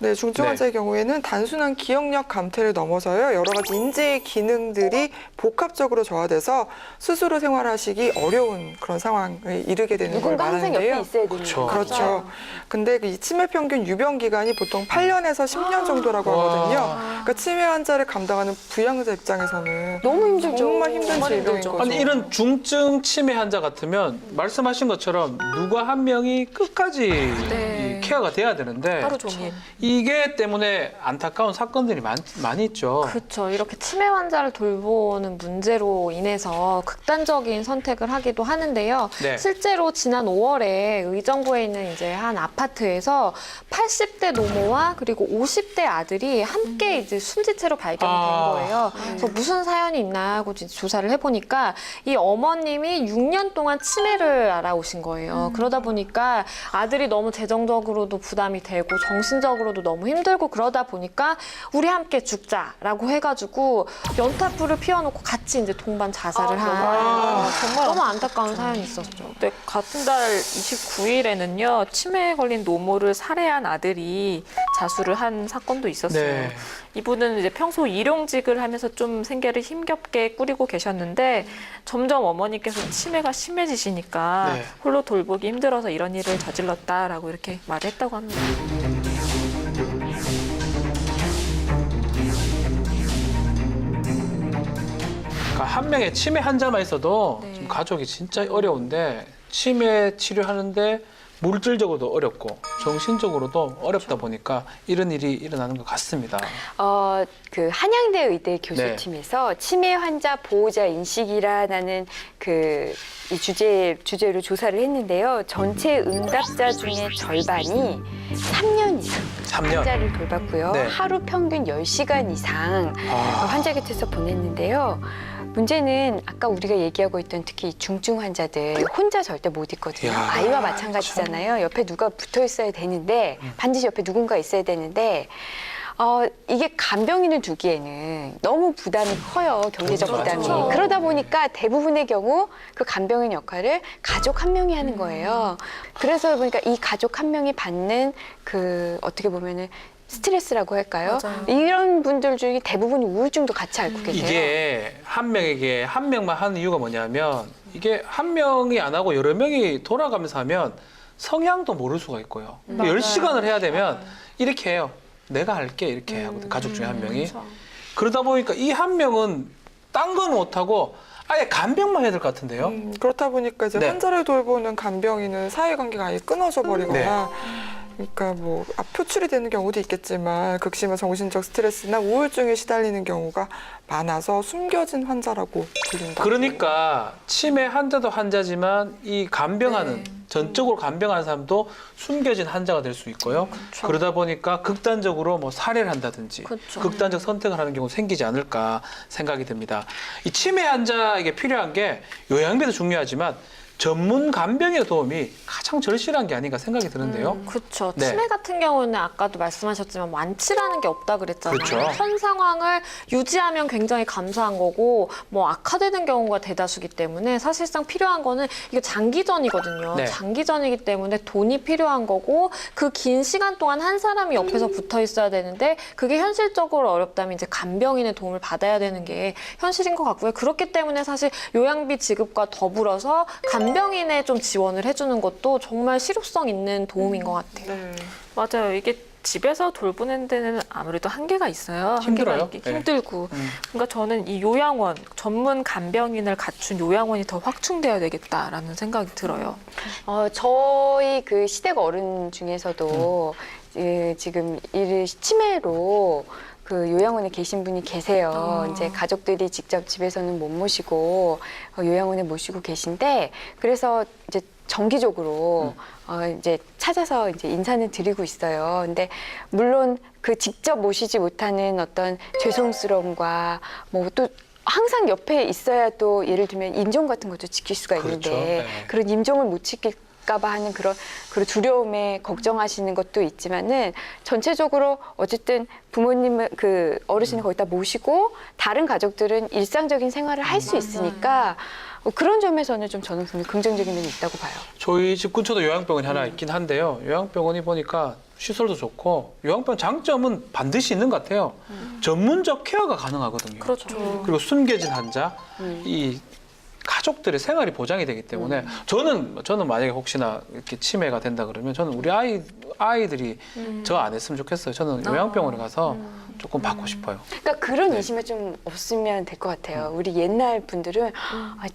C: 네, 중증 환자의 경우에는 단순한 기억력 감퇴를 넘어서요. 여러 가지 인지 기능들이 복합적으로 저하돼서 스스로 생활하시기 어려운 그런 상황에 이르게 되는 걸
B: 누군가 항상 옆에
C: 말하는데요.
B: 있어야 되는
A: 그렇죠.
B: 거죠.
C: 그렇죠. 근데 이 치매 평균 유병 기간이 보통 8년에서 10년 정도라고 하거든요. 그러니까 치매 환자를 감당하는 부양자 입장에서는
B: 너무 힘들죠.
C: 정말 힘든
E: 정말
C: 질병인
E: 힘들죠.
C: 거죠.
A: 아니 이런 중증 치매 환자 같으면 말씀하신 것처럼 누가 한 명이 끝까지
E: 네.
A: 이 케어가 돼야 되는데
E: 하루 종일.
A: 이게 때문에 안타까운 사건들이 많이 있죠.
D: 그렇죠. 이렇게 치매 환자를 돌보는 문제로 인해서 극단적인 선택을 하기도 하는데요.
A: 네.
D: 실제로 지난 5월에 의정부에 있는 이제 한 아파트에서 80대 노모와 그리고 50대 아들이 함께 이제 숨지채로 발견이 된 거예요. 그래서 무슨 사연이 있나 하고 이제 조사를 해보니까 이 어머님이 6년 동안 치매를 알아오신 거예요. 그러다 보니까 아들이 너무 재정적으로도 부담이 되고 정신적으로도 너무 힘들고 그러다 보니까 우리 함께 죽자라고 해가지고 연탄불을 피워놓고 같이 이제 동반 자살을 한
E: 정말
D: 너무 안타까운 사연이 있었죠.
E: 네, 같은 달 29일에는요 치매에 걸린 노모를 살해한 아들이 자수를 한 사건도 있었어요.
A: 네.
E: 이분은 이제 평소 일용직을 하면서 좀 생계를 힘겹게 꾸리고 계셨는데 점점 어머니께서 치매가 심해지시니까
A: 네.
E: 홀로 돌보기 힘들어서 이런 일을 저질렀다라고 이렇게 말을 했다고 합니다.
A: 그러니까 한 명의 치매 환자만 있어도 지금 가족이 진짜 어려운데 치매 치료하는데 물질적으로도 어렵고 정신적으로도 어렵다 보니까 이런 일이 일어나는 것 같습니다.
B: 그 한양대 의대 교수팀에서 치매 환자 보호자 인식이라는 그 이 주제로 조사를 했는데요. 전체 응답자 중에 절반이 3년 이상
A: 3년.
B: 환자를 돌봤고요.
A: 네.
B: 하루 평균 10시간 이상
A: 아.
B: 환자 곁에서 보냈는데요. 문제는 아까 우리가 얘기하고 있던 특히 이 중증 환자들 혼자 절대 못 있거든요.
A: 이야,
B: 아이와 마찬가지잖아요. 옆에 누가 붙어 있어야 되는데 반드시 옆에 누군가 있어야 되는데 이게 간병인을 두기에는 너무 부담이 커요. 경제적
A: 그렇죠.
B: 부담이.
A: 맞죠.
B: 그러다 보니까 대부분의 경우 그 간병인 역할을 가족 한 명이 하는 거예요. 그래서 보니까 이 가족 한 명이 받는 그 어떻게 보면은 스트레스라고 할까요?
E: 맞아요.
B: 이런 분들 중에 대부분이 우울증도 같이 앓고 계세요.
A: 이게 한 명에게 한 명만 하는 이유가 뭐냐면 이게 한 명이 안 하고 여러 명이 돌아가면서 하면 성향도 모를 수가 있고요. 10시간을 해야 되면 이렇게 해요. 내가 할게 이렇게 하거든. 가족 중에 한 명이. 그러다 보니까 이 한 명은 딴 건 못하고 아예 간병만 해야 될 것 같은데요.
C: 그렇다 보니까 이제
A: 네.
C: 환자를 돌보는 간병인은 사회관계가 아예 끊어져 버리거나 그러니까 뭐 표출이 되는 경우도 있겠지만 극심한 정신적 스트레스나 우울증에 시달리는 경우가 많아서 숨겨진 환자라고 불린다.
A: 그러니까 치매 환자도 환자지만 이 간병하는 전적으로 간병하는 사람도 숨겨진 환자가 될 수 있고요. 그러다 보니까 극단적으로 뭐 살해를 한다든지
D: 그렇죠.
A: 극단적 선택을 하는 경우 생기지 않을까 생각이 듭니다. 이 치매 환자에게 필요한 게 요양비도 중요하지만 전문 간병의 도움이 가장 절실한 게 아닌가 생각이 드는데요.
D: 그렇죠.
A: 네.
D: 치매 같은 경우는 아까도 말씀하셨지만 완치라는 게 없다 그랬잖아요.
A: 그렇죠.
D: 현 상황을 유지하면 굉장히 감사한 거고 뭐 악화되는 경우가 대다수기 때문에 사실상 필요한 거는 이게 장기전이거든요.
A: 네.
D: 장기전이기 때문에 돈이 필요한 거고 그 긴 시간 동안 한 사람이 옆에서 붙어 있어야 되는데 그게 현실적으로 어렵다면 이제 간병인의 도움을 받아야 되는 게 현실인 것 같고요. 그렇기 때문에 사실 요양비 지급과 더불어서 간병인의 좀 지원을 해주는 것도 정말 실효성 있는 도움인 것 같아요.
C: 네.
E: 맞아요. 이게 집에서 돌보는 데는 아무래도 한계가 있어요.
A: 힘들어요.
E: 한계가
A: 네.
E: 힘들고. 그러니까 저는 이 요양원, 전문 간병인을 갖춘 요양원이 더 확충돼야 되겠다라는 생각이 들어요.
B: 저희 그 시댁 어른 중에서도 지금 치매로 그 요양원에 계신 분이 계세요. 이제 가족들이 직접 집에서는 못 모시고 요양원에 모시고 계신데 그래서 이제 정기적으로 이제 찾아서 이제 인사는 드리고 있어요. 근데 물론 그 직접 모시지 못하는 어떤 죄송스러움과 뭐 또 항상 옆에 있어야 또 예를 들면 인종 같은 것도 지킬 수가
A: 그렇죠.
B: 있는데
A: 네.
B: 그런 인종을 못 지킬까봐 하는 그런 두려움에 걱정하시는 것도 있지만은 전체적으로 어쨌든 부모님을 그 어르신을 거기다 모시고 다른 가족들은 일상적인 생활을 할 수 있으니까 그런 점에서는 좀 저는 긍정적인 면이 있다고 봐요.
A: 저희 집 근처도 요양병원이 하나 있긴 한데요. 요양병원이 보니까 시설도 좋고 요양병원 장점은 반드시 있는 것 같아요. 전문적 케어가 가능하거든요.
E: 그렇죠.
A: 그리고 숨겨진 환자, 이 가족들의 생활이 보장이 되기 때문에 저는 만약에 혹시나 이렇게 치매가 된다 그러면 저는 우리 아이들이 저 안 했으면 좋겠어요. 저는 요양병원에 가서 조금 받고 싶어요.
B: 그러니까 그런 인심이 좀 없으면 될 것 같아요. 우리 옛날 분들은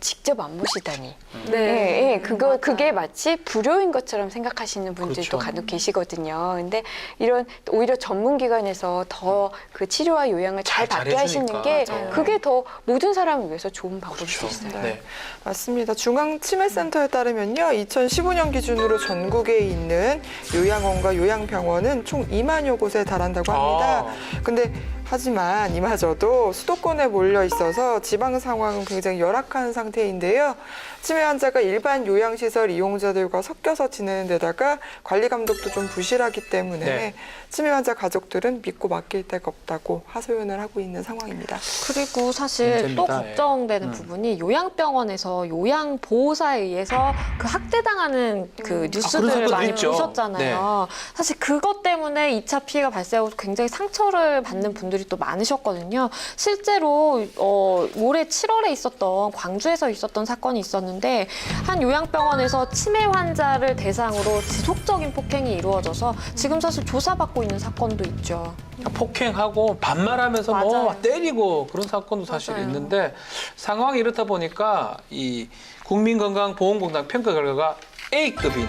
B: 직접 안 보시다니. 예, 그게 마치 불효인 것처럼 생각하시는 분들도
A: 그렇죠.
B: 간혹 계시거든요. 근데 이런 오히려 전문기관에서 더 그 치료와 요양을 잘 받게 하시는 게
A: 잘해주니까.
B: 그게 더 모든 사람을 위해서 좋은 방법일 수
A: 그렇죠.
B: 있어요.
A: 네.
C: 맞습니다. 중앙치매센터에 따르면요, 2015년 기준으로 전국에 있는 요양원과 요양병원은 총 2만여 곳에 달한다고 합니다. 근데 하지만 이마저도 수도권에 몰려 있어서 지방 상황은 굉장히 열악한 상태인데요. 치매 환자가 일반 요양시설 이용자들과 섞여서 지내는 데다가 관리 감독도 좀 부실하기 때문에
A: 네.
C: 치매 환자 가족들은 믿고 맡길 데가 없다고 하소연을 하고 있는 상황입니다.
D: 그리고 사실
A: 문제입니다.
D: 또 걱정되는 부분이 요양병원에서 요양보호사에 의해서 그 학대당하는 그
A: 그런
D: 뉴스들을
A: 사건도
D: 많이
A: 있죠.
D: 보셨잖아요. 사실 그것 때문에 2차 피해가 발생하고 굉장히 상처를 받는 분들이 또 많으셨거든요. 실제로 올해 7월에 있었던 광주에서 있었던 사건이 있었는데 한 요양병원에서 치매 환자를 대상으로 지속적인 폭행이 이루어져서 지금 사실 조사받고 있는 사건도 있죠.
A: 폭행하고 반말하면서 뭐
D: 맞아요.
A: 때리고 그런 사건도 사실
D: 맞아요.
A: 있는데 상황이 이렇다 보니까 이 국민건강보험공단 평가 결과가 A급인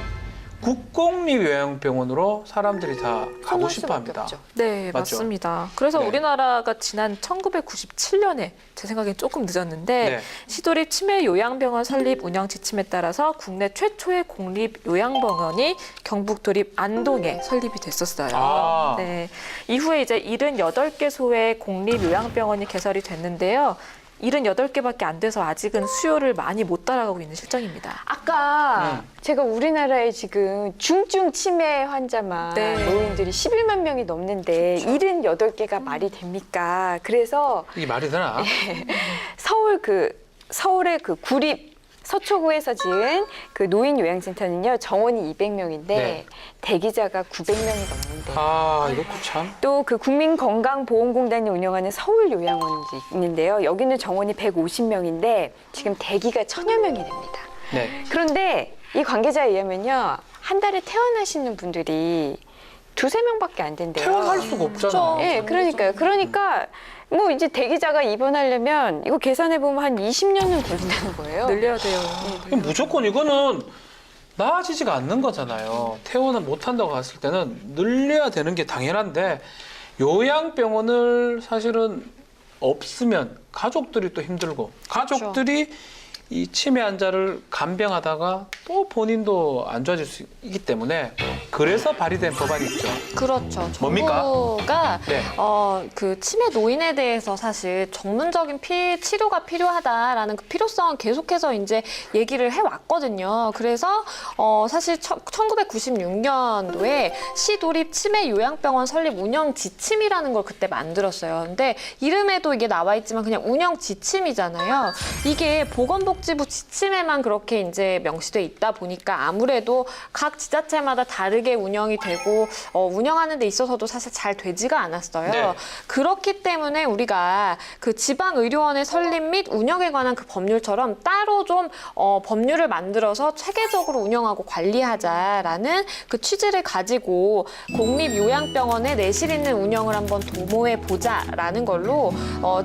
A: 국공립요양병원으로 사람들이 다 가고
B: 선호할
A: 싶어
B: 수밖에
A: 합니다.
B: 없죠.
E: 네,
A: 맞죠?
E: 맞습니다. 그래서
A: 네.
E: 우리나라가 지난 1997년에 제 생각엔 조금 늦었는데
A: 네.
E: 시도립 치매 요양병원 설립 운영 지침에 따라서 국내 최초의 공립 요양병원이 경북 도립 안동에 설립이 됐었어요.
A: 아.
E: 네. 이후에 이제 78개소의 공립 요양병원이 개설이 됐는데요. 78개밖에 안 돼서 아직은 수요를 많이 못 따라가고 있는 실정입니다.
B: 아까 제가 우리나라에 지금 중증 치매 환자만
E: 네.
B: 노인들이 11만 명이 넘는데 78개가 말이 됩니까? 그래서
A: 이게 말이 되나?
B: 서울의 그 구립 서초구에서 지은 그 노인 요양센터는요, 정원이 200명인데
A: 네.
B: 대기자가 900명이 넘는데
A: 아, 이것도 참.
B: 또 그 국민건강보험공단이 운영하는 서울요양원이 있는데요. 여기는 정원이 150명인데 지금 대기가 1000여 명이 됩니다.
A: 네.
B: 그런데 이 관계자에 의하면요, 한 달에 퇴원하시는 분들이 2~3명밖에 안 된대요.
A: 퇴원할 수가 없잖아.
B: 예, 그러니까요. 그러니까 뭐 이제 대기자가 입원하려면 이거 계산해 보면 한 20년은 걸린다는 거예요.
E: 늘려야 돼요.
A: 무조건 이거는 나아지지가 않는 거잖아요. 퇴원을 못 한다고 했을 때는 늘려야 되는 게 당연한데 요양병원을 사실은 없으면 가족들이 또 힘들고 가족들이 이 치매 환자를 간병하다가 또 본인도 안 좋아질 수 있기 때문에 그래서 발의된 법안이 있죠.
D: 그렇죠.
A: 뭡니까?
D: 정부가
A: 네.
D: 그 치매 노인에 대해서 사실 전문적인 치료가 필요하다라는 그 필요성은 계속해서 이제 얘기를 해왔거든요. 그래서 사실 1996년도에 시도립 치매 요양병원 설립 운영 지침이라는 걸 그때 만들었어요. 근데 이름에도 이게 나와 있지만 그냥 운영 지침이잖아요. 이게 보건복지부 지침에만 그렇게 이제 명시돼 있다 보니까 아무래도 각 지자체마다 다르게 운영이 되고 운영하는 데 있어서도 사실 잘 되지가 않았어요.
A: 네.
D: 그렇기 때문에 우리가 그 지방의료원의 설립 및 운영에 관한 그 법률처럼 따로 좀 법률을 만들어서 체계적으로 운영하고 관리하자라는 그 취지를 가지고 공립요양병원의 내실 있는 운영을 한번 도모해 보자라는 걸로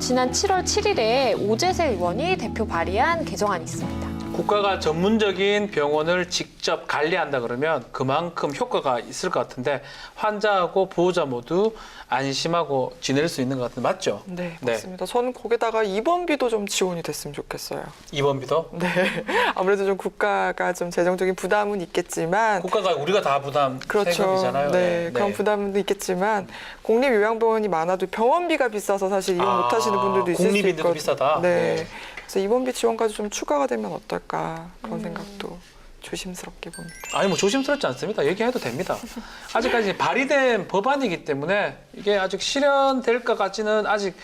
D: 지난 7월 7일에 오재세 의원이 대표 발의한 개정안이 있습니다.
A: 국가가 전문적인 병원을 직접 관리한다 그러면 그만큼 효과가 있을 것 같은데 환자하고 보호자 모두 안심하고 지낼 수 있는 것 같은데 맞죠?
C: 네, 맞습니다. 저는 거기다가 입원비도 좀 지원이 됐으면 좋겠어요.
A: 입원비도?
C: 네, 아무래도 좀 국가가 좀 재정적인 부담은 있겠지만
A: 국가가 우리가 다 부담
C: 그렇죠.
A: 세금이잖아요.
C: 네, 그런 부담도 있겠지만 공립요양병원이 많아도 병원비가 비싸서 사실 이용 못하시는 분들도 있을 수
A: 공립인데도
C: 있거든요.
A: 비싸다.
C: 네. 그래서 입원비 지원까지 좀 추가가 되면 어떨까 그런 생각도 조심스럽게 봅니다.
A: 아니 뭐 조심스럽지 않습니다. 얘기해도 됩니다. 아직까지 발의된 법안이기 때문에 이게 아직 실현될 것 같지는 아직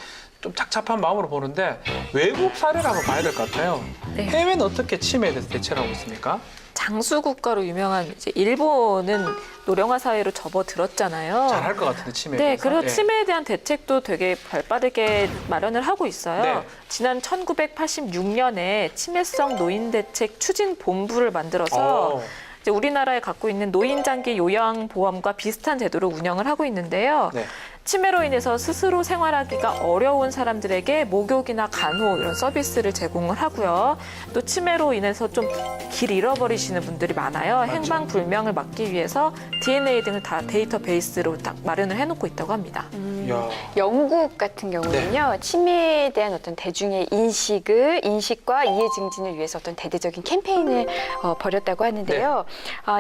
A: 좀 착잡한 마음으로 보는데 외국 사례를 한번 봐야 될 것 같아요.
E: 네.
A: 해외는 어떻게 치매에 대해서 대처를 하고 있습니까?
E: 장수 국가로 유명한 이제 일본은 노령화 사회로 접어들었잖아요.
A: 잘할 것 같은데 치매에
E: 네,
A: 대해서.
E: 그래서
A: 예.
E: 치매에 대한 대책도 되게 발빠르게 마련을 하고 있어요.
A: 네.
E: 지난 1986년에 치매성 노인 대책 추진 본부를 만들어서 이제 우리나라에 갖고 있는 노인 장기 요양 보험과 비슷한 제도를 운영을 하고 있는데요.
A: 네.
E: 치매로 인해서 스스로 생활하기가 어려운 사람들에게 목욕이나 간호 이런 서비스를 제공을 하고요. 또 치매로 인해서 좀 길 잃어버리시는 분들이 많아요. 행방불명을 막기 위해서 DNA 등을 다 데이터베이스로 딱 마련을 해놓고 있다고 합니다.
A: 이야.
B: 영국 같은 경우는요, 치매에 대한 어떤 대중의 인식과 이해 증진을 위해서 어떤 대대적인 캠페인을 벌였다고 하는데요.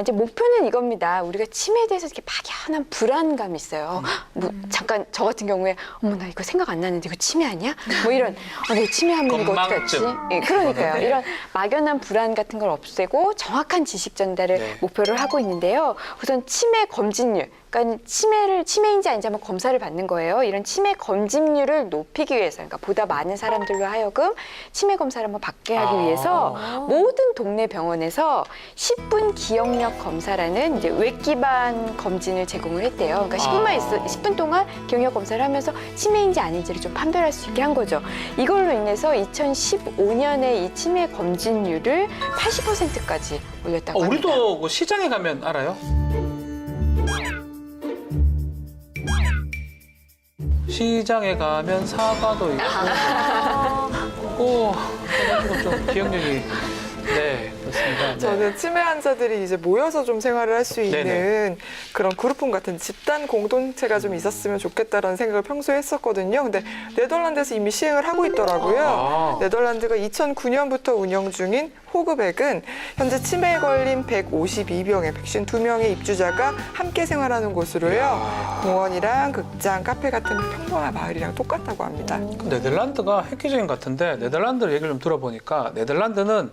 B: 이제 목표는 이겁니다. 우리가 치매에 대해서 이렇게 막연한 불안감이 있어요. 뭐 잠깐 저 같은 경우에 어머 나 이거 생각 안 나는데 이거 치매 아니야? 뭐 이런 내 치매하면 이거 어떻게 하지?
A: 건망증.
B: 예, 그러니까요. 이런 막연한 불안 같은 걸 없애고 정확한 지식 전달을
A: 네.
B: 목표를 하고 있는데요. 우선 치매 검진율. 그러니까 치매인지 아닌지 한번 검사를 받는 거예요. 이런 치매 검진율을 높이기 위해서, 그러니까 보다 많은 사람들로 하여금 치매 검사를 한번 받게 하기 위해서 모든 동네 병원에서 10분 기억력 검사라는 이제 웹 기반 검진을 제공을 했대요. 그러니까 10분 동안 기억력 검사를 하면서 치매인지 아닌지를 좀 판별할 수 있게 한 거죠. 이걸로 인해서 2015년에 이 치매 검진율을 80%까지 올렸다고 합니다.
A: 우리도 그 시장에 가면 알아요? 시장에 가면 사과도 있고 그래가지고 좀 기억력이 네 그렇습니다. 네.
C: 저는 치매 환자들이 이제 모여서 좀 생활을 할 수 있는
A: 네네.
C: 그런 그룹홈 같은 집단 공동체가 좀 있었으면 좋겠다라는 생각을 평소에 했었거든요. 근데 네덜란드에서 이미 시행을 하고 있더라고요. 네덜란드가 2009년부터 운영 중인 호그백은 현재 치매에 걸린 152명의 백신 2명의 입주자가 함께 생활하는 곳으로요. 공원이랑 극장, 카페 같은 평범한 마을이랑 똑같다고 합니다.
A: 네덜란드가 획기적인 것 같은데 네덜란드 얘기를 좀 들어보니까 네덜란드는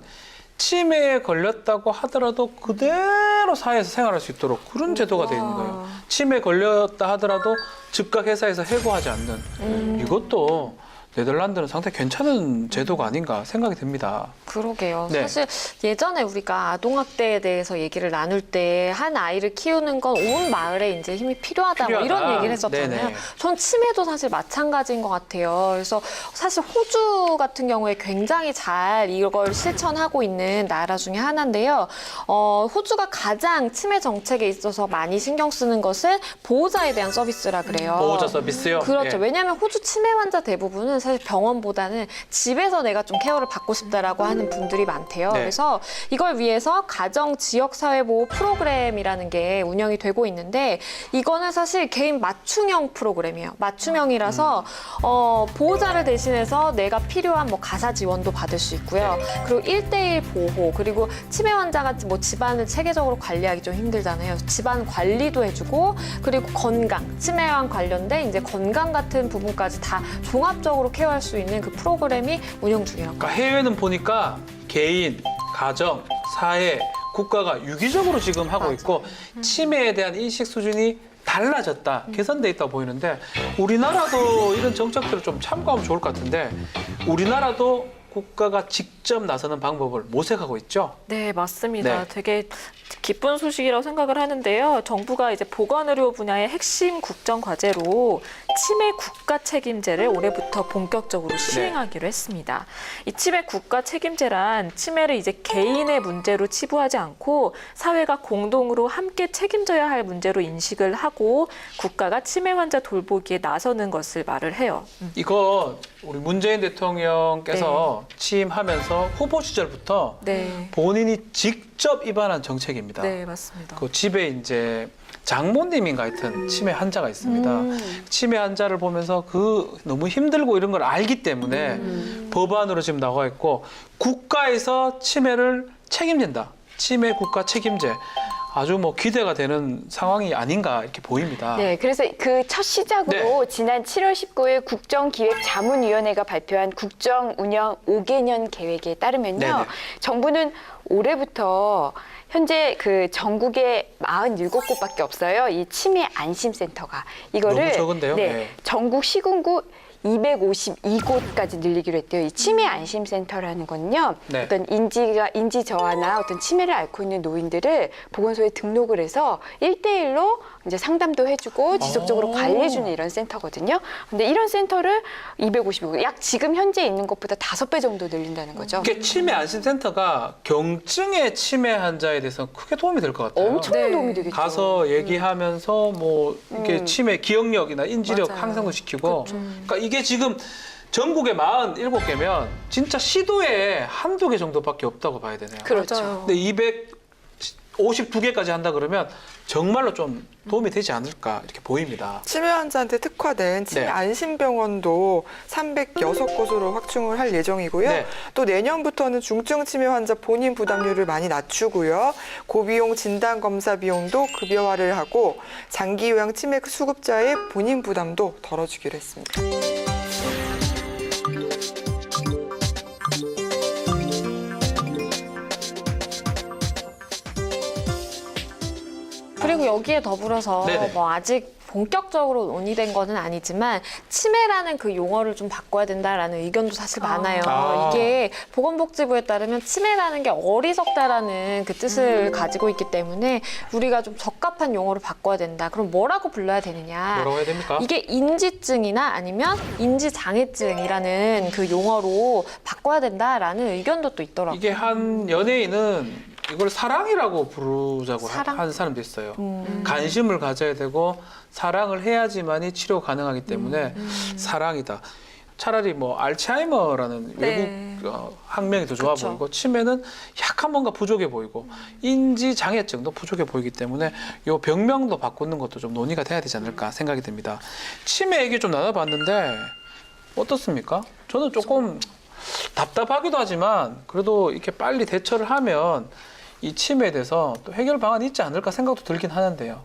A: 치매에 걸렸다고 하더라도 그대로 사회에서 생활할 수 있도록 그런 제도가 되어 있는 거예요. 치매에 걸렸다 하더라도 즉각 회사에서 해고하지 않는 이것도 네덜란드는 상당히 괜찮은 제도가 아닌가 생각이 듭니다.
D: 그러게요.
A: 네.
D: 사실 예전에 우리가 아동학대에 대해서 얘기를 나눌 때 한 아이를 키우는 건 온 마을에 이제 힘이 필요하다. 뭐
A: 필요하다.
D: 이런 얘기를 했었잖아요.
A: 네네.
D: 전 치매도 사실 마찬가지인 것 같아요. 그래서 사실 호주 같은 경우에 굉장히 잘 이걸 실천하고 있는 나라 중에 하나인데요. 호주가 가장 치매 정책에 있어서 많이 신경 쓰는 것은 보호자에 대한 서비스라 그래요.
A: 보호자 서비스요?
D: 그렇죠.
A: 예.
D: 왜냐하면 호주 치매 환자 대부분은 사실 병원보다는 집에서 내가 좀 케어를 받고 싶다라고 하는 분들이 많대요.
A: 네.
D: 그래서 이걸 위해서 가정 지역사회보호 프로그램이라는 게 운영이 되고 있는데 이거는 사실 개인 맞춤형 프로그램이에요. 맞춤형이라서 보호자를 대신해서 내가 필요한 뭐 가사 지원도 받을 수 있고요. 그리고 1:1 보호 그리고 치매 환자가 뭐 집안을 체계적으로 관리하기 좀 힘들잖아요. 집안 관리도 해주고 그리고 건강, 치매와 관련된 이제 건강 같은 부분까지 다 종합적으로 케어할 수 있는 그 프로그램이 운영 중이라고.
A: 그러니까 해외는 보니까 개인, 가정, 사회, 국가가 유기적으로 지금 하고 있고 치매에 대한 인식 수준이 달라졌다, 개선돼 있다 보이는데 우리나라도 이런 정책들을 좀 참고하면 좋을 것 같은데 우리나라도 국가가 직접 나서는 방법을 모색하고 있죠.
E: 네, 맞습니다.
A: 네.
E: 되게 기쁜 소식이라고 생각을 하는데요. 정부가 이제 보건의료 분야의 핵심 국정 과제로 치매 국가 책임제를 올해부터 본격적으로 시행하기로 했습니다. 이 치매 국가 책임제란 치매를 이제 개인의 문제로 치부하지 않고 사회가 공동으로 함께 책임져야 할 문제로 인식을 하고 국가가 치매 환자 돌보기에 나서는 것을 말을 해요.
A: 이거 우리 문재인 대통령께서 처음부터 취임하면서 후보 시절부터
E: 네.
A: 본인이 직접 입안한 정책입니다.
E: 네, 맞습니다.
A: 그 집에 이제 장모님인가 하여튼 치매 환자가 있습니다. 치매 환자를 보면서 그 너무 힘들고 이런 걸 알기 때문에 법안으로 지금 나와 있고 국가에서 치매를 책임진다. 치매 국가 책임제. 아주 뭐 기대가 되는 상황이 아닌가 이렇게 보입니다.
B: 네, 그래서 그 첫 시작으로 지난 7월 19일 국정기획자문위원회가 발표한 국정운영 5개년 계획에 따르면요.
A: 네네.
B: 정부는 올해부터 현재 그 전국에 47곳밖에 없어요. 이 치매 안심센터가. 이거를
A: 너무 적은데요?
B: 네,
A: 네.
B: 전국 시군구 252곳까지 늘리기로 했대요. 이 치매 안심센터라는 건요.
A: 네.
B: 어떤 인지 저하나 어떤 치매를 앓고 있는 노인들을 보건소에 등록을 해서 1대1로 이제 상담도 해주고 지속적으로 관리해주는 이런 센터거든요. 근데 이런 센터를 252곳, 약 지금 현재 있는 것보다 5배 정도 늘린다는 거죠.
A: 이게 치매 안심센터가 경증의 치매 환자에 대해서 크게 도움이 될 것 같아요.
B: 엄청난
E: 네.
B: 도움이 되겠죠.
A: 가서 얘기하면서 뭐 이렇게 치매 기억력이나 인지력
E: 맞아요.
A: 향상도 시키고 그러니까 이게 지금 전국에 47개면 진짜 시도에 한두 개 정도밖에 없다고 봐야 되네요.
B: 그렇죠.
E: 맞아요.
A: 근데 252개까지 한다 그러면 정말로 좀 도움이 되지 않을까 이렇게 보입니다.
C: 치매 환자한테 특화된 치매
A: 네.
C: 안심병원도 306곳으로 확충을 할 예정이고요.
A: 네.
C: 또 내년부터는 중증 치매 환자 본인 부담률을 많이 낮추고요. 고비용 진단 검사 비용도 급여화를 하고 장기 요양 치매 수급자의 본인 부담도 덜어주기로 했습니다.
D: 그리고 여기에 더불어서
A: 네네.
D: 뭐 아직 본격적으로 논의된 거는 아니지만 치매라는 그 용어를 좀 바꿔야 된다라는 의견도 사실 많아요.
A: 아.
D: 이게 보건복지부에 따르면 치매라는 게 어리석다라는 그 뜻을 가지고 있기 때문에 우리가 좀 적합한 용어를 바꿔야 된다. 그럼 뭐라고 불러야 되느냐?
A: 뭐라고 해야 됩니까?
D: 이게 인지증이나 아니면 인지장애증이라는 그 용어로 바꿔야 된다라는 의견도 또 있더라고요.
A: 이게 한 연예인은 이걸 사랑이라고 부르자고
D: 사랑?
A: 하는 사람도 있어요. 관심을 가져야 되고 사랑을 해야지만이 치료 가능하기 때문에 사랑이다. 차라리 뭐 알츠하이머라는
E: 네.
A: 외국 학명이 더 좋아
D: 그쵸.
A: 보이고 치매는 약간 뭔가 부족해 보이고 인지 장애증도 부족해 보이기 때문에 요 병명도 바꾸는 것도 좀 논의가 돼야 되지 않을까 생각이 듭니다. 치매 얘기 좀 나눠봤는데 어떻습니까? 저는 조금 답답하기도 하지만 그래도 이렇게 빨리 대처를 하면 이 치매에 대해서 또 해결 방안이 있지 않을까 생각도 들긴 하는데요.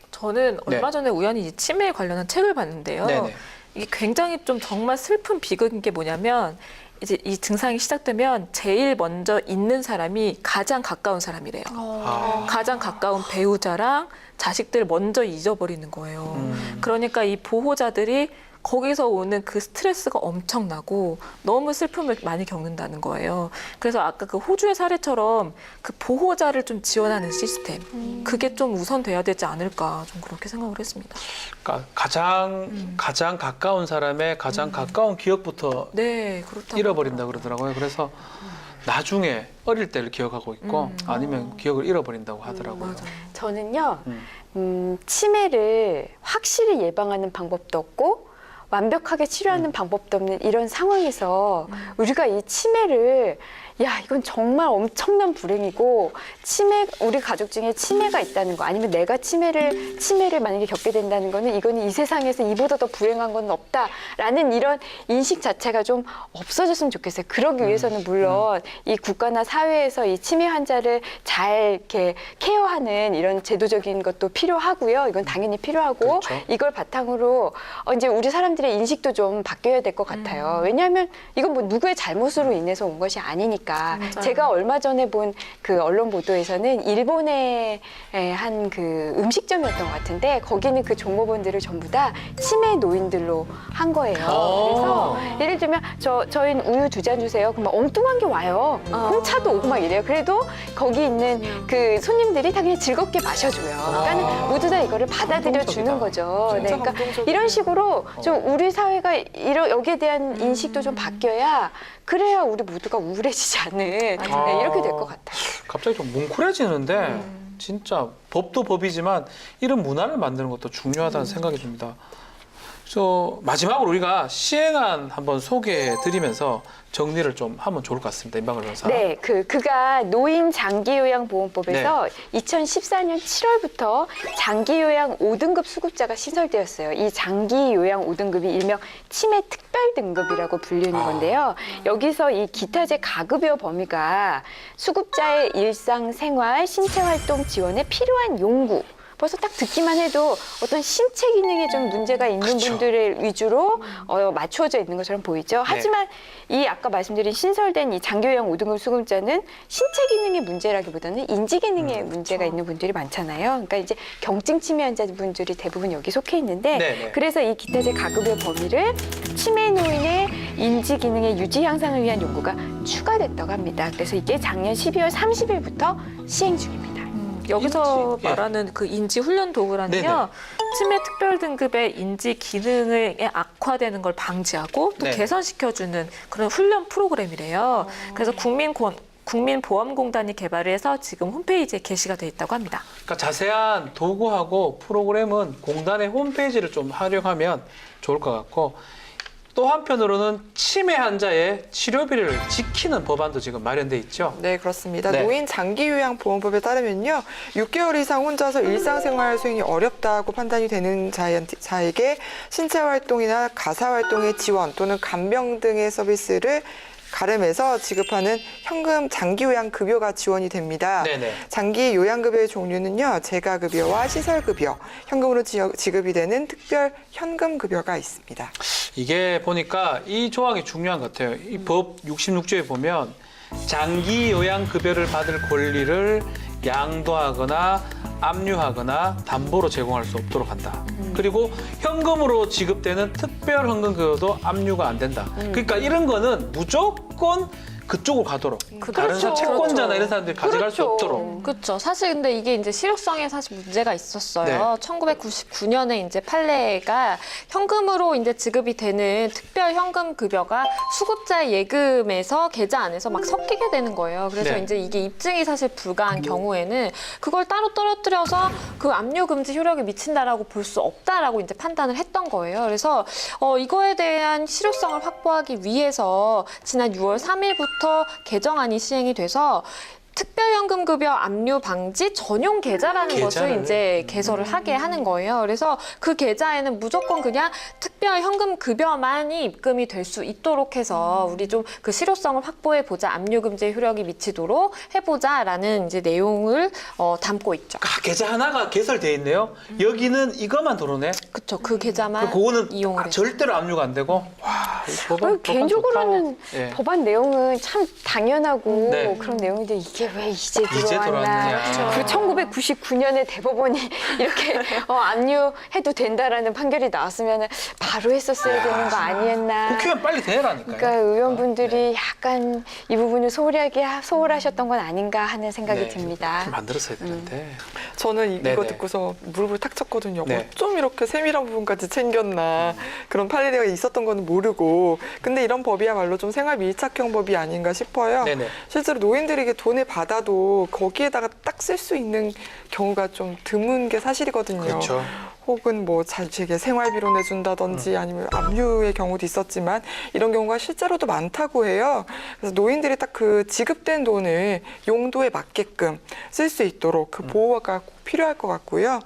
E: 저는
A: 네.
E: 얼마 전에 우연히 이 치매에 관련한 책을 봤는데요.
A: 네네.
E: 이게 굉장히 좀 정말 슬픈 비극인 게 뭐냐면 이제 이 증상이 시작되면 제일 먼저 있는 사람이 가장 가까운 사람이래요.
A: 아.
E: 가장 가까운 배우자랑 자식들 먼저 잊어버리는 거예요. 그러니까 이 보호자들이 거기서 오는 그 스트레스가 엄청나고 너무 슬픔을 많이 겪는다는 거예요. 그래서 아까 그 호주의 사례처럼 그 보호자를 좀 지원하는 시스템, 그게 좀 우선돼야 되지 않을까 좀 그렇게 생각을 했습니다.
A: 그러니까 가장 가까운 사람의 가장 가까운 기억부터
E: 네, 그렇다고
A: 잃어버린다 그러더라고요. 그래서 나중에 어릴 때를 기억하고 있고 아니면 기억을 잃어버린다고 하더라고요.
E: 맞아요.
B: 저는요, 치매를 확실히 예방하는 방법도 없고 완벽하게 치료하는 방법도 없는 이런 상황에서 우리가 이 치매를 야, 이건 정말 엄청난 불행이고 우리 가족 중에 치매가 있다는 거 아니면 내가 치매를 만약에 겪게 된다는 거는 이거는 이 세상에서 이보다 더 불행한 건 없다라는 이런 인식 자체가 좀 없어졌으면 좋겠어요. 그러기 위해서는 물론 이 국가나 사회에서 이 치매 환자를 잘 이렇게 케어하는 이런 제도적인 것도 필요하고요. 이건 당연히 필요하고
A: 그렇죠.
B: 이걸 바탕으로 이제 우리 사람들의 인식도 좀 바뀌어야 될 것 같아요. 왜냐하면 이건 뭐 누구의 잘못으로 인해서 온 것이 아니니까. 제가 얼마 전에 본 그 언론 보도에서는 일본의 한 그 음식점이었던 것 같은데 거기는 그 종업원들을 전부 다 치매 노인들로 한 거예요. 그래서 예를 들면 저희는 우유 2잔 주세요. 그럼 엉뚱한 게 와요. 홍차도 오고 막 이래요. 그래도 거기 있는 그 손님들이 당연히 즐겁게 마셔줘요. 그러니까 모두 다 이거를 받아들여 주는 거죠. 네,
C: 진짜
B: 그러니까
C: 감동적이다.
B: 이런 식으로 좀 우리 사회가 여기에 대한 인식도 좀 바뀌어야 그래야 우리 모두가 우울해지지 않는 네, 이렇게 될 것 같아요.
A: 갑자기 좀 뭉클해지는데 진짜 법도 법이지만 이런 문화를 만드는 것도 중요하다는 생각이 듭니다. 그래서 마지막으로 우리가 시행안 한번 소개해드리면서 정리를 좀 하면 좋을 것 같습니다. 임방글 변호사.
B: 네, 그가 노인 장기요양보험법에서 2014년 7월부터 장기요양 5등급 수급자가 신설되었어요. 이 장기요양 5등급이 일명 치매 특별 등급이라고 불리는 건데요. 여기서 이 기타제 가급여 범위가 수급자의 일상생활, 신체활동 지원에 필요한 용구, 벌써 딱 듣기만 해도 어떤 신체 기능에 좀 문제가 있는
A: 그렇죠.
B: 분들을 위주로 맞추어져 있는 것처럼 보이죠. 하지만 이 아까 말씀드린 신설된 이 장기요양 5등급 수급자는 신체 기능의 문제라기보다는 인지 기능에 문제가 있는 분들이 많잖아요. 그러니까 이제 경증 치매 환자분들이 대부분 여기 속해 있는데
A: 네네.
B: 그래서 이 기타제 가급여 범위를 치매 노인의 인지 기능의 유지 향상을 위한 연구가 추가됐다고 합니다. 그래서 이게 작년 12월 30일부터 시행 중입니다.
E: 여기서
A: 인지, 예.
E: 말하는 그 인지 훈련 도구라는요.
A: 네네.
E: 치매 특별 등급의 인지 기능의 악화되는 걸 방지하고 또
A: 네.
E: 개선시켜주는 그런 훈련 프로그램이래요. 그래서 국민보험공단이 개발을 해서 지금 홈페이지에 게시가 돼 있다고 합니다.
A: 그러니까 자세한 도구하고 프로그램은 공단의 홈페이지를 좀 활용하면 좋을 것 같고 또 한편으로는 치매 환자의 치료비를 지키는 법안도 지금 마련돼 있죠.
C: 네, 그렇습니다.
A: 네.
C: 노인 장기요양보험법에 따르면요. 6개월 이상 혼자서 일상생활 수행이 어렵다고 판단이 되는 자에게 신체활동이나 가사활동의 지원 또는 간병 등의 서비스를 가름해서 지급하는 현금 장기요양급여가 지원이 됩니다.
A: 네네.
C: 장기요양급여의 종류는요. 재가급여와 시설급여, 현금으로 지급이 되는 특별 현금급여가 있습니다.
A: 이게 보니까 이 조항이 중요한 것 같아요. 이 법 66조에 보면 장기 요양 급여를 받을 권리를 양도하거나 압류하거나 담보로 제공할 수 없도록 한다. 그리고 현금으로 지급되는 특별 현금 급여도 압류가 안 된다. 그러니까 이런 거는 무조건 그쪽으로 가도록. 다른
B: 그렇죠.
A: 채권자나 이런 사람들이 가져갈 수
B: 그렇죠.
A: 없도록.
D: 그렇죠. 사실 근데 이게 이제 실효성에 사실 문제가 있었어요. 1999년에 이제 판례가 현금으로 이제 지급이 되는 특별 현금 급여가 수급자의 예금에서 계좌 안에서 막 섞이게 되는 거예요. 그래서
A: 네.
D: 이제 이게 입증이 사실 불가한 경우에는 그걸 따로 떨어뜨려서 그 압류 금지 효력이 미친다라고 볼 수 없다라고 이제 판단을 했던 거예요. 그래서 이거에 대한 실효성을 확보하기 위해서 지난 6월 3일부터 개정안이 시행이 돼서 특별현금급여 압류 방지 전용 계좌라는 것을
A: 계좌를.
D: 이제 개설을 하게 하는 거예요. 그래서 그 계좌에는 무조건 그냥 특별현금급여만이 입금이 될 수 있도록 해서 우리 좀 그 실효성을 확보해 보자, 압류금지의 효력이 미치도록 해보자라는 이제 내용을 담고 있죠.
A: 계좌 하나가 개설돼 있네요. 여기는 이것만 들어오네.
D: 그렇죠. 그 계좌만
A: 그거는
D: 이용을 해서.
A: 절대로 압류가 안 되고. 와, 이 법안
B: 개인적으로는
A: 좋다. 예.
B: 법안 내용은 참 당연하고
A: 네.
B: 그런 내용인데 이게 왜 이제
A: 이제
B: 들어왔나.
A: 들어왔냐.
B: 그 1999년에 대법원이 이렇게 압류해도 된다라는 판결이 나왔으면 바로 했었어야 되는 거 아니었나.
A: 국회의원 빨리 되라니까요.
B: 그러니까 의원분들이 약간 이 부분을 소홀하셨던 건 아닌가 하는 생각이 듭니다.
A: 좀 만들었어야 되는데.
C: 저는
A: 네네.
C: 이거 듣고서 무릎을 탁 쳤거든요.
A: 네.
C: 어쩜 이렇게 세밀한 부분까지 챙겼나. 그런 판례가 있었던 건 모르고. 근데 이런 법이야말로 좀 생활 밀착형 법이 아닌가 싶어요.
A: 네네.
C: 실제로 노인들에게 돈을 받아도 거기에다가 딱 쓸 수 있는 경우가 좀 드문 게 사실이거든요.
A: 그렇죠.
C: 혹은 뭐 자식에게 생활비로 내준다든지 아니면 압류의 경우도 있었지만 이런 경우가 실제로도 많다고 해요. 그래서 노인들이 딱 그 지급된 돈을 용도에 맞게끔 쓸 수 있도록 그 보호가 꼭 필요할 것 같고요.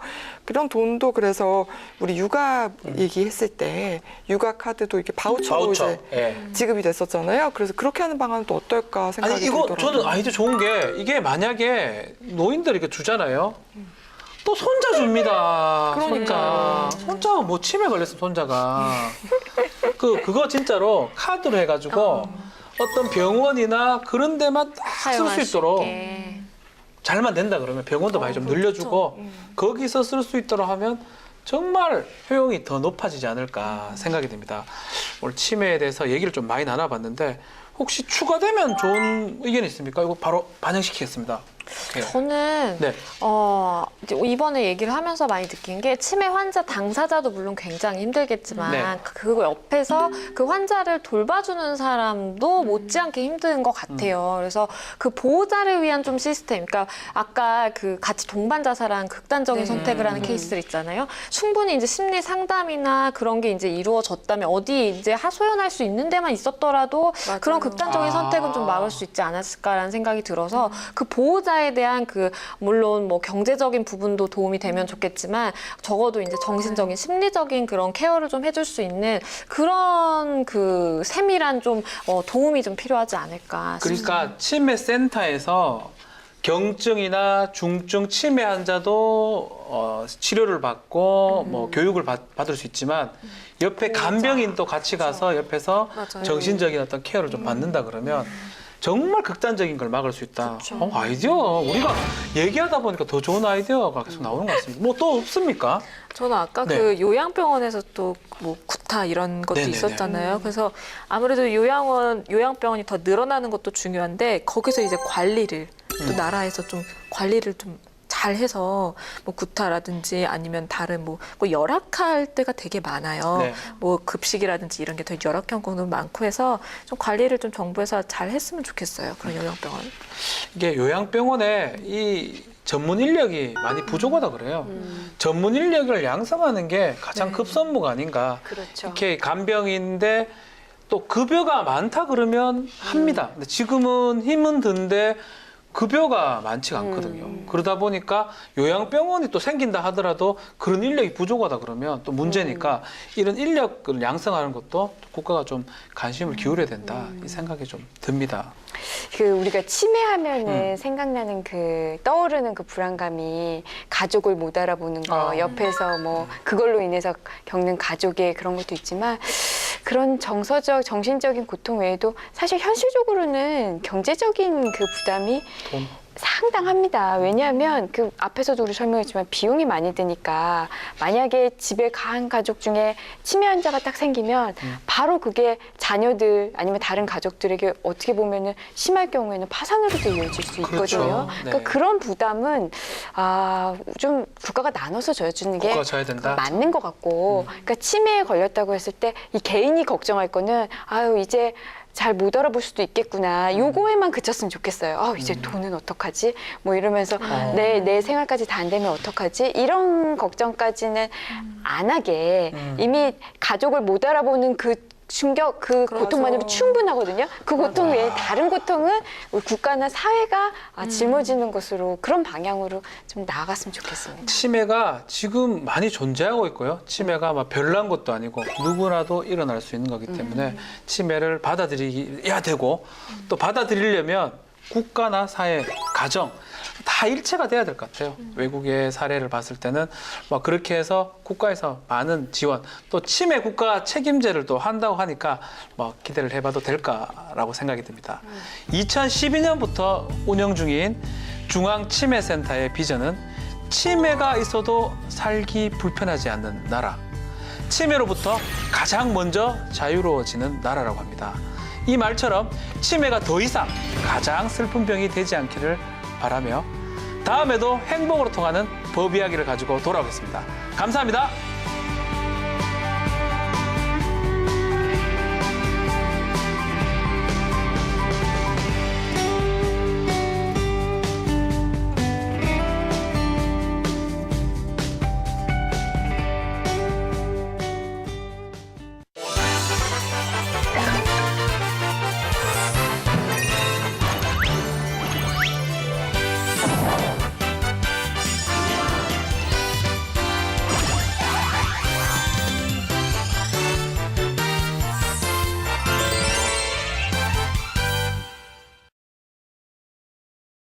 C: 그런 돈도 그래서 우리 육아 얘기했을 때 육아 카드도 이렇게 바우처로 이제
A: 예.
C: 지급이 됐었잖아요. 그래서 그렇게 하는 방안은 또 어떨까 생각이
A: 아니 이거
C: 들더라고요.
A: 저는 아이디어 좋은 게 이게 만약에 노인들이 이렇게 주잖아요. 또 손자 줍니다.
C: 그러니까.
A: 손자가 뭐 치매 걸렸어 손자가. 그거 진짜로 카드로 해가지고 어떤 병원이나 그런 데만 딱 쓸 수
D: 사용할
A: 있도록
D: 있게.
A: 잘만 된다 그러면 병원도 많이 좀 늘려주고 거기서 쓸 수 있도록 하면 정말 효용이 더 높아지지 않을까 생각이 됩니다. 오늘 치매에 대해서 얘기를 좀 많이 나눠봤는데 혹시 추가되면 좋은 의견이 있습니까? 이거 바로 반영시키겠습니다.
D: 저는
A: 네.
D: 이제 이번에 얘기를 하면서 많이 느낀 게 치매 환자 당사자도 물론 굉장히 힘들겠지만
A: 네.
D: 그 옆에서 그 환자를 돌봐주는 사람도 못지않게 힘든 것 같아요. 그래서 그 보호자를 위한 좀 시스템, 그러니까 아까 그 같이 동반 자살한 극단적인
E: 네.
D: 선택을 하는 케이스들 있잖아요. 충분히 이제 심리 상담이나 그런 게 이제 이루어졌다면 어디 이제 하소연할 수 있는 데만 있었더라도
E: 맞아요.
D: 그런 극단적인 선택은 좀 막을 수 있지 않았을까라는 생각이 들어서 그 보호자에 대한 그 물론 뭐 경제적인 부분도 도움이 되면 좋겠지만 적어도 이제 정신적인 심리적인 그런 케어를 좀 해줄 수 있는 그런 그 세밀한 좀 도움이 좀 필요하지 않을까 싶습니다.
A: 그러니까 치매 센터에서 경증이나 중증 치매 환자도 치료를 받고 뭐 교육을 받을 수 있지만 옆에 간병인도 같이 가서 옆에서
E: 맞아요.
A: 정신적인 어떤 케어를 좀 받는다 그러면 정말 극단적인 걸 막을 수 있다. 아이디어 우리가 얘기하다 보니까 더 좋은 아이디어가 계속 나오는 것 같습니다. 뭐 또 없습니까?
E: 저는 아까
A: 네.
E: 그 요양병원에서 또 뭐 구타 이런 것도
A: 네네네.
E: 있었잖아요. 그래서 아무래도 요양병원이 더 늘어나는 것도 중요한데 거기서 이제 관리를 또 나라에서 좀 관리를 좀 잘해서 뭐 구타라든지 아니면 다른 뭐 열악할 때가 되게 많아요.
A: 네.
E: 뭐 급식이라든지 이런 게 되게 열악한 경우도 많고 해서 좀 관리를 좀 정부에서 잘 했으면 좋겠어요. 그런 요양병원.
A: 이게 요양병원에 이 전문 인력이 많이 부족하다 그래요. 전문 인력을 양성하는 게 가장 급선무가 아닌가.
B: 그렇죠.
A: 이렇게 간병인데 또 급여가 많다 그러면 합니다. 근데 지금은 힘은 든데 급여가 많지가 않거든요. 그러다 보니까 요양병원이 또 생긴다 하더라도 그런 인력이 부족하다 그러면 또 문제니까 이런 인력을 양성하는 것도 국가가 좀 관심을 기울여야 된다 이 생각이 좀 듭니다.
B: 그 우리가 치매하면은 생각나는 그 떠오르는 그 불안감이 가족을 못 알아보는 거, 옆에서 뭐 그걸로 인해서 겪는 가족의 그런 것도 있지만 그런 정서적, 정신적인 고통 외에도 사실 현실적으로는 경제적인 그 부담이
A: 돈.
B: 상당합니다. 왜냐하면 그 앞에서도 우리 설명했지만 비용이 많이 드니까 만약에 집에 간 가족 중에 치매 환자가 딱 생기면 바로 그게 자녀들 아니면 다른 가족들에게 어떻게 보면은 심할 경우에는 파산으로도 이어질 수 있거든요.
A: 그렇죠. 네.
B: 그러니까 그런 부담은 좀 국가가 나눠서 져주는 게
A: 국가가 져야 된다.
B: 맞는 것 같고, 그러니까 치매에 걸렸다고 했을 때 이 개인이 걱정할 거는 이제 잘 못 알아볼 수도 있겠구나. 요거에만 그쳤으면 좋겠어요. 이제 돈은 어떡하지? 뭐 이러면서 내 생활까지 다 안 되면 어떡하지? 이런 걱정까지는 안 하게 이미 가족을 못 알아보는 그 충격, 그
E: 그렇죠.
B: 고통만으로 충분하거든요. 그 고통 외에 다른 고통은 우리 국가나 사회가 짊어지는 것으로 그런 방향으로 좀 나아갔으면 좋겠습니다.
A: 치매가 지금 많이 존재하고 있고요. 치매가 막 별난 것도 아니고 누구나도 일어날 수 있는 거기 때문에 치매를 받아들여야 되고 또 받아들이려면 국가나 사회, 가정 다 일체가 돼야 될 것 같아요. 외국의 사례를 봤을 때는 막 그렇게 해서 국가에서 많은 지원 또 치매 국가 책임제를 또 한다고 하니까 뭐 기대를 해봐도 될까라고 생각이 듭니다. 2012년부터 운영 중인 중앙치매센터의 비전은 치매가 있어도 살기 불편하지 않는 나라, 치매로부터 가장 먼저 자유로워지는 나라라고 합니다. 이 말처럼 치매가 더 이상 가장 슬픈 병이 되지 않기를 바라며 다음에도 행복으로 통하는 법 이야기를 가지고 돌아오겠습니다. 감사합니다.